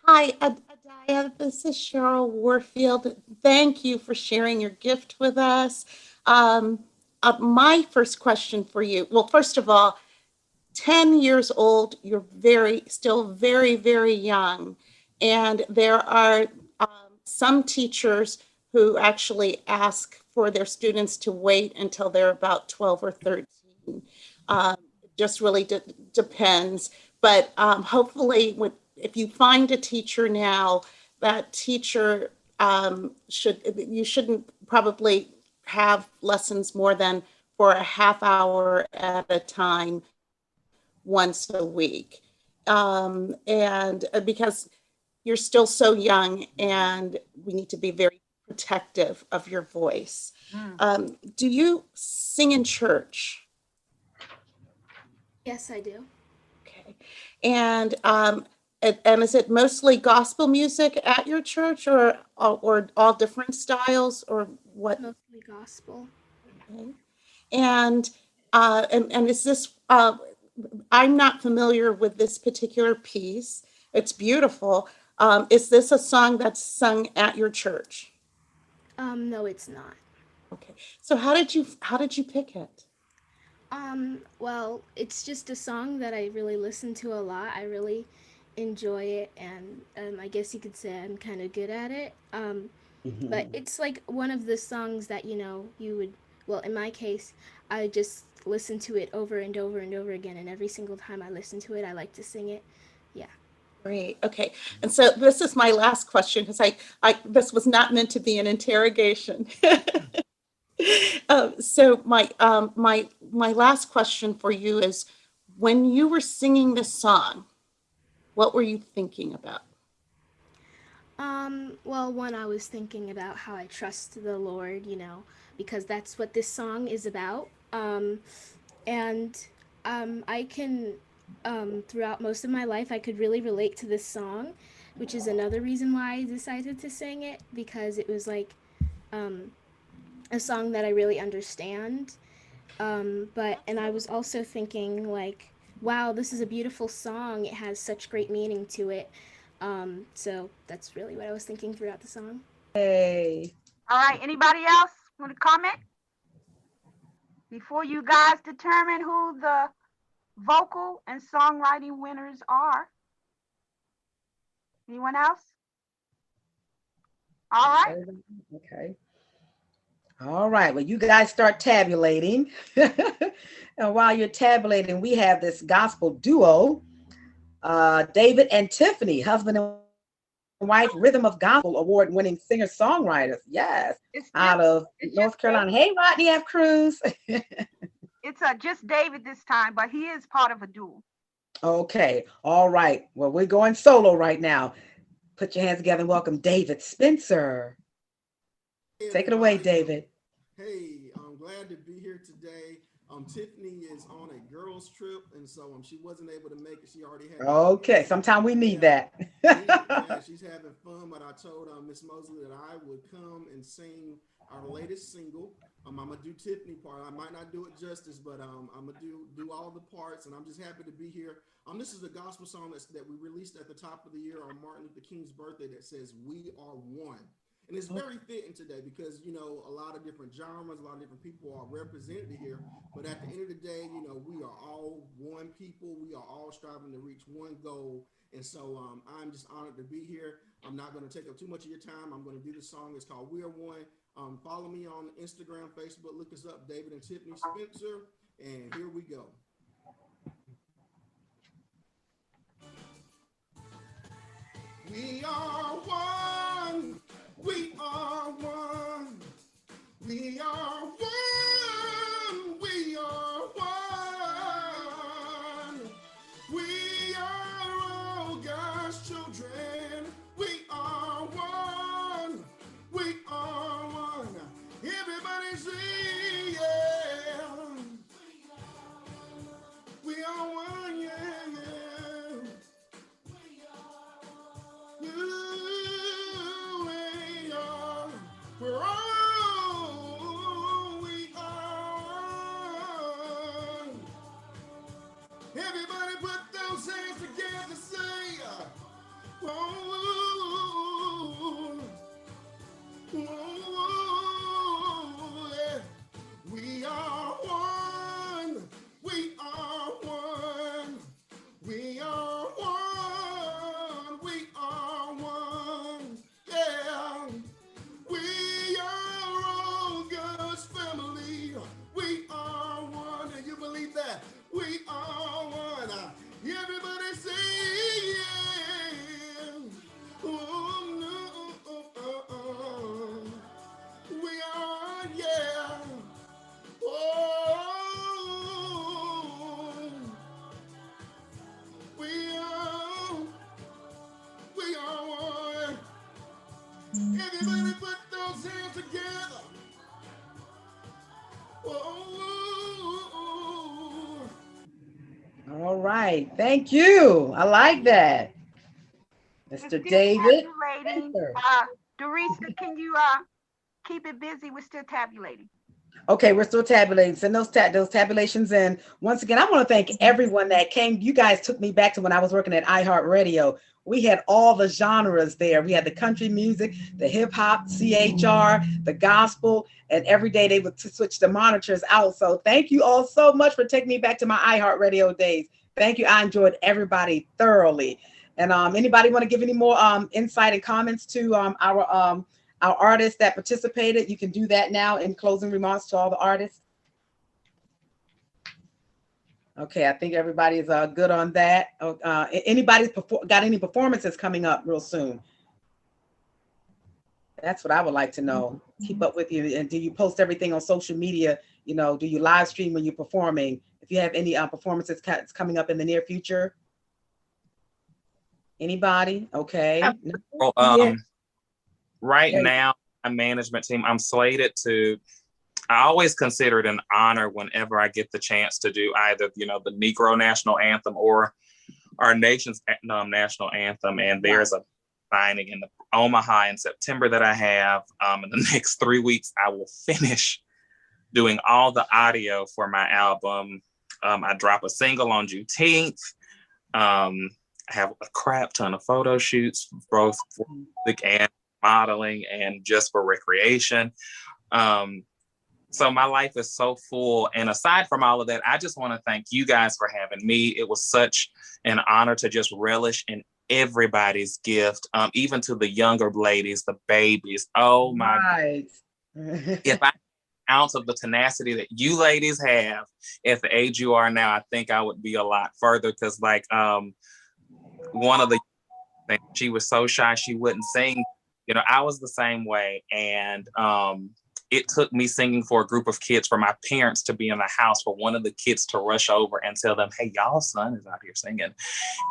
Hi, Adaya. This is Cheryl Warfield. Thank you for sharing your gift with us. My first question for you, well, first of all, 10 years old, you're still very, very young. And there are some teachers who actually ask for their students to wait until they're about 12 or 13. Just really depends. But hopefully, if you find a teacher now, that teacher you shouldn't probably have lessons more than for a half hour at a time once a week. And because you're still so young and we need to be very protective of your voice. Do you sing in church? Yes, I do. Okay. And is it mostly gospel music at your church, or all different styles, or what? Mostly gospel. Okay. And is this? I'm not familiar with this particular piece. It's beautiful. Is this a song that's sung at your church? No, it's not. Okay. So how did you pick it? Well, it's just a song that I really listen to a lot. I really enjoy it, and I guess you could say I'm kind of good at it. But it's like one of the songs that, you would, well, in my case, I just listen to it over and over and over again, and every single time I listen to it, I like to sing it. Yeah. Great. Okay. And so this is my last question, because this was not meant to be an interrogation. So my last question for you is, when you were singing this song, what were you thinking about? Well, one, I was thinking about how I trust the Lord, because that's what this song is about. And I can, throughout most of my life, I could really relate to this song, which is another reason why I decided to sing it, because it was like a song that I really understand. And I was also thinking, like, wow, this is a beautiful song. It has such great meaning to it. So that's really what I was thinking throughout the song. Hey. All right, anybody else want to comment? Before you guys determine who the vocal and songwriting winners are. Anyone else? All right. Okay. All right. Well, you guys start tabulating. And while you're tabulating, we have this gospel duo, David and Tiffany, husband and wife, Rhythm of Gospel award-winning singer-songwriters. Yes, out of North Carolina. Hey, Rodney F. Cruz. It's just David this time, but he is part of a duo. Okay. All right. Well, we're going solo right now. Put your hands together and welcome David Spencer. Take it away, David. Hey, I'm glad to be here today. Tiffany is on a girls trip, and so she wasn't able to make it. She already had. Okay, sometimes we need that. Yeah, she's having fun, but I told Miss Mosley that I would come and sing our latest single. I'm gonna do Tiffany part. I might not do it justice, but I'm gonna do all the parts, and I'm just happy to be here. This is a gospel song that we released at the top of the year on Martin Luther King's birthday that says "We Are One." And it's very fitting today because, a lot of different genres, a lot of different people are represented here. But at the end of the day, we are all one people. We are all striving to reach one goal. And so I'm just honored to be here. I'm not going to take up too much of your time. I'm going to do the song. It's called We Are One. Follow me on Instagram, Facebook. Look us up, David and Tiffany Spencer. And here we go. We are one. We are one. We are one. We are one. We are all God's children. We are one. We are one. Everybody sing, yeah. We are one, yeah. We're all we are. Everybody put those hands together, say, oh, yeah. We are one. We are one. We are one. We are one. Yeah. We are all God's family. We are one. Do you believe that? We are one. Everybody say yeah. Oh, no. We are, yeah. Oh, we are one. Everybody put those hands together. Oh. All right. Thank you. I like that. Mr. David. Dorisa, can you keep it busy? We're still tabulating. Okay, we're still tabulating. Send those tabulations in. Once again, I want to thank everyone that came. You guys took me back to when I was working at iHeartRadio. We had all the genres there. We had the country music, the hip hop, CHR, the gospel, and every day they would switch the monitors out. So thank you all so much for taking me back to my iHeartRadio days. Thank you. I enjoyed everybody thoroughly. And anybody want to give any more insight and comments to our artists that participated? You can do that now in closing remarks to all the artists. Okay, I think everybody is good on that. Anybody's got any performances coming up real soon? That's what I would like to know. Keep up with you. And do you post everything on social media? Do you live stream when you're performing? If you have any performances coming up in the near future? Anybody? Okay. Right now, my management team, I'm slated to, I always consider it an honor whenever I get the chance to do either, the Negro National Anthem or our nation's national anthem. And there's a signing in Omaha in September that I have. In the next 3 weeks, I will finish doing all the audio for my album. I drop a single on Juneteenth. I have a crap ton of photo shoots, both for music and modeling and just for recreation. So my life is so full. And aside from all of that, I just want to thank you guys for having me. It was such an honor to just relish in everybody's gift, even to the younger ladies, the babies. Oh my God. If I had an ounce of the tenacity that you ladies have at the age you are now, I think I would be a lot further. Because like one of the, she was so shy she wouldn't sing. I was the same way. And it took me singing for a group of kids for my parents to be in the house for one of the kids to rush over and tell them, hey, y'all's son is out here singing.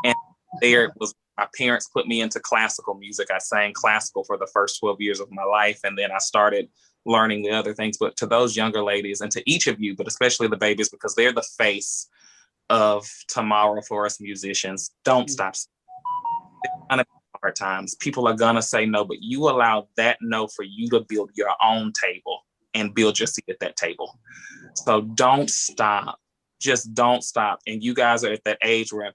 And there it was. My parents put me into classical music. I sang classical for the first 12 years of my life. And then I started learning the other things. But to those younger ladies and to each of you, but especially the babies, because they're the face of tomorrow for us musicians, don't stop. It's gonna be hard times. People are gonna say no, but you allow that no for you to build your own table and build your seat at that table. So don't stop. Just don't stop. And you guys are at that age where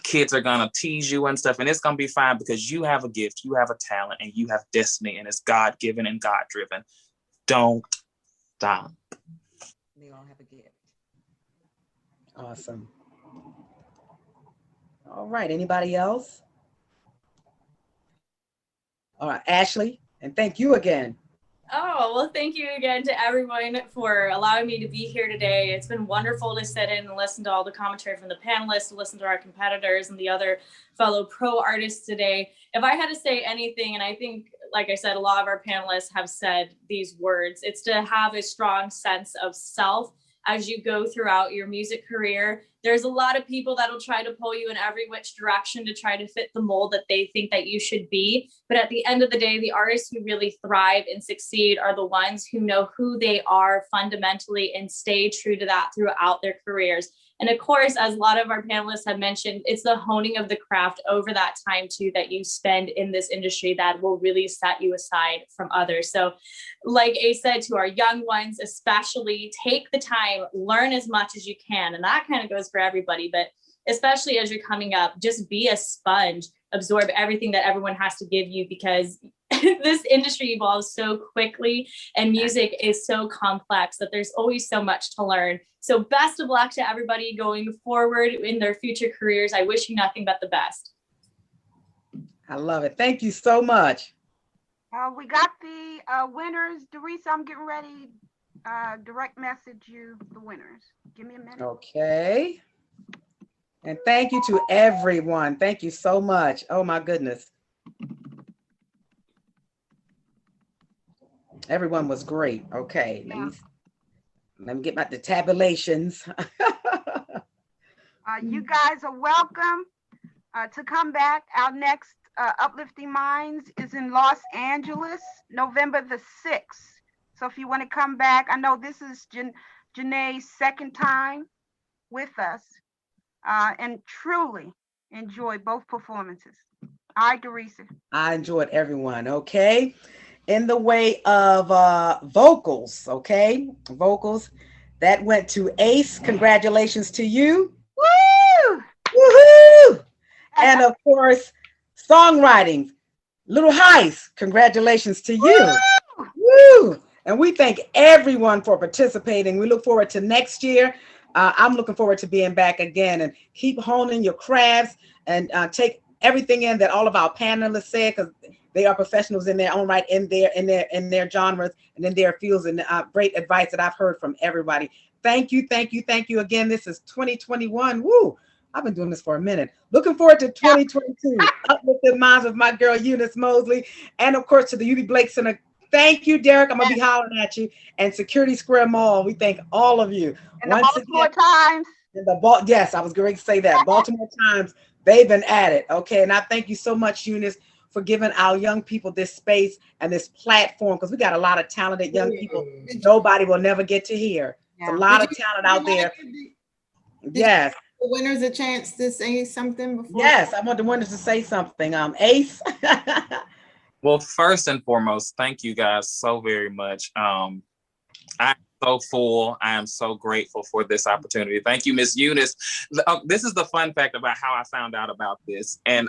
kids are gonna tease you and stuff, and it's gonna be fine because you have a gift, you have a talent, and you have destiny, and it's God-given and God-driven. Don't stop. They all have a gift. Awesome. All right, anybody else? All right, Ashley, and thank you again. Oh, well, thank you again to everyone for allowing me to be here today. It's been wonderful to sit in and listen to all the commentary from the panelists, to listen to our competitors and the other fellow pro artists today. If I had to say anything, and I think, like I said, a lot of our panelists have said these words, it's to have a strong sense of self as you go throughout your music career. There's a lot of people that'll try to pull you in every which direction to try to fit the mold that they think that you should be. But at the end of the day, the artists who really thrive and succeed are the ones who know who they are fundamentally and stay true to that throughout their careers. And of course, as a lot of our panelists have mentioned, it's the honing of the craft over that time too that you spend in this industry that will really set you aside from others. So like Ace said, to our young ones, especially take the time, learn as much as you can. And that kind of goes for everybody, but especially as you're coming up, just be a sponge, absorb everything that everyone has to give you, because this industry evolves so quickly and music is so complex that there's always so much to learn. So best of luck to everybody going forward in their future careers. I wish you nothing but the best. I love it. Thank you so much. We got the winners. Dorisa, I'm getting ready. Direct message you the winners. Give me a minute. Okay. And thank you to everyone. Thank you so much. Oh my goodness. Everyone was great. Okay. Yeah. Let me get the tabulations. You guys are welcome to come back. Our next Uplifting Minds is in Los Angeles, November the 6th. So if you want to come back, I know this is Janae's second time with us, and truly enjoy both performances. All right, Dorisa. I enjoyed everyone. Okay. In the way of vocals, okay? Vocals, that went to Ace. Congratulations to you. Woo! Woohoo! And of course, songwriting, Little Heist. Congratulations to you. Woo! Woo! And we thank everyone for participating. We look forward to next year. I'm looking forward to being back again, and keep honing your crafts and take everything in that all of our panelists said, because they are professionals in their own right, in their genres and in their fields, and great advice that I've heard from everybody. Thank you, thank you, thank you again. This is 2021. Woo! I've been doing this for a minute. Looking forward to 2022. Uplifting Minds with my girl Eunice Mosley, and of course to the UB Blake Center. Thank you, Derek. I'm gonna be hollering at you. And Security Square Mall. We thank all of you. And the Baltimore Times. And yes, I was going to say that. Baltimore Times. They've been at it. Okay, and I thank you so much, Eunice, for giving our young people this space and this platform, because we got a lot of talented young people nobody will never get to hear. There's a lot of talent out there. Yes. The winners a chance to say something before? Yes, I want the winners to say something. Ace. Well, first and foremost, thank you guys so very much. I'm so full. I am so grateful for this opportunity. Thank you, Miss Eunice. This is the fun fact about how I found out about this. And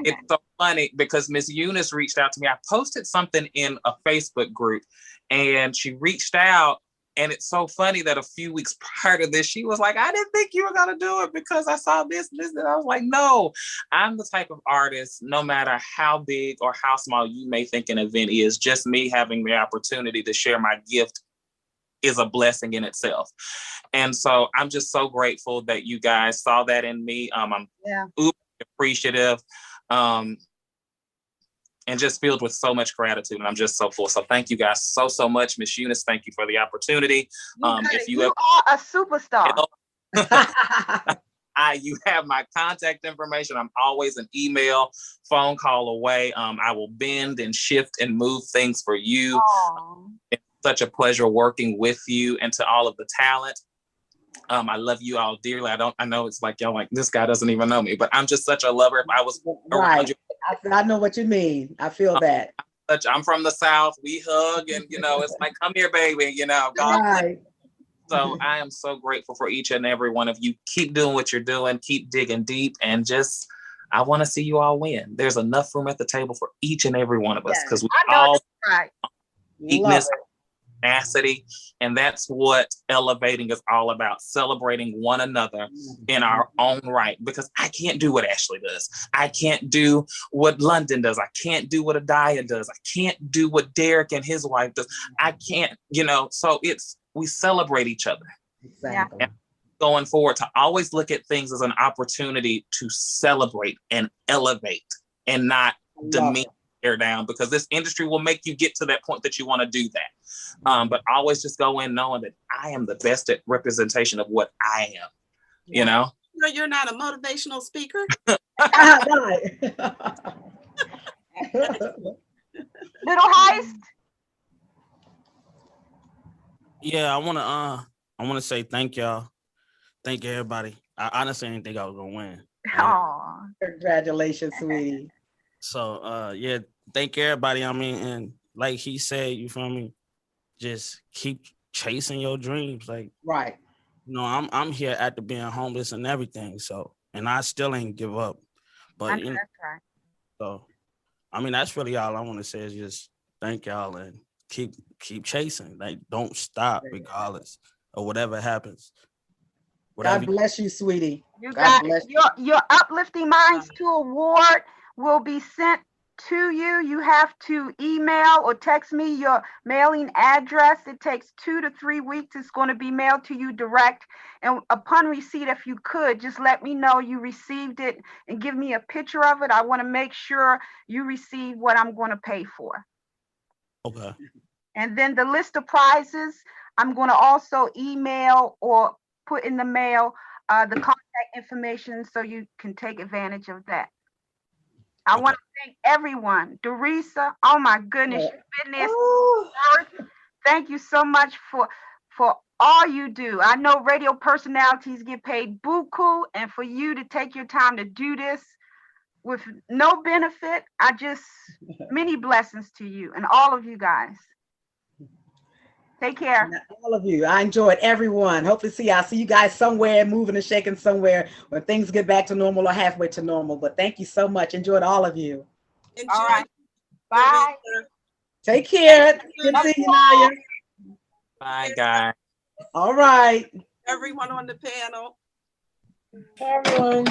it's so funny because Miss Eunice reached out to me. I posted something in a Facebook group and she reached out. And it's so funny that a few weeks prior to this, she was like, I didn't think you were going to do it because I saw this. And I was like, no, I'm the type of artist, no matter how big or how small you may think an event is, just me having the opportunity to share my gift is a blessing in itself. And so I'm just so grateful that you guys saw that in me. I'm uber appreciative. And just filled with so much gratitude. And I'm just so full. So thank you guys so much. Miss Eunice, thank you for the opportunity. If you are a superstar. You have my contact information. I'm always an email, phone call away. I will bend and shift and move things for you. It's such a pleasure working with you, and to all of the talent. I love you all dearly. I know it's like y'all like this guy doesn't even know me, but I'm just such a lover. If I was around you, I know what you mean. I feel that. I'm from the South. We hug, and it's like, come here, baby. God. So I am so grateful for each and every one of you. Keep doing what you're doing. Keep digging deep, and just I want to see you all win. There's enough room at the table for each and every one of us because we all uniqueness, tenacity, and that's what elevating is all about. Celebrating one another in our own right. Because I can't do what Ashley does. I can't do what London does. I can't do what Adaya does. I can't do what Derek and his wife does. I can't. So we celebrate each other. Exactly. And going forward, to always look at things as an opportunity to celebrate and elevate and not demean, tear down, because this industry will make you get to that point that you want to do that. But always just go in knowing that I am the best at representation of what I am, You're not a motivational speaker? Little Heist? Yeah, I wanna say thank y'all. Thank you, everybody. I honestly didn't think I was gonna win. Right? Congratulations, sweetie. So thank everybody. I mean, and like he said, you feel me? Just keep chasing your dreams. Like I'm here after being homeless and everything. So, and I still ain't give up. But that's right. So I mean, that's really all I want to say is just thank y'all and keep chasing. Like, don't stop regardless of whatever happens. God bless you, sweetie. You got your Uplifting Minds 2 award will be sent to you. You have to email or text me your mailing address. It takes 2 to 3 weeks. It's going to be mailed to you direct. And upon receipt, if you could, just let me know you received it and give me a picture of it. I want to make sure you receive what I'm going to pay for. Okay. And then the list of prizes, I'm going to also email or put in the mail the contact information so you can take advantage of that. I want to thank everyone. Dorisa, oh my goodness, you've been there. Thank you so much for all you do. I know radio personalities get paid buku, and for you to take your time to do this with no benefit, many blessings to you and all of you guys. Take care. All of you. I enjoyed everyone. Hopefully I'll see you guys somewhere, moving and shaking somewhere when things get back to normal or halfway to normal. But thank you so much. Enjoyed all of you. Enjoy. All right. Bye. Take care. Good seeing you, Naya. Bye, guys. All right. Everyone on the panel. Everyone.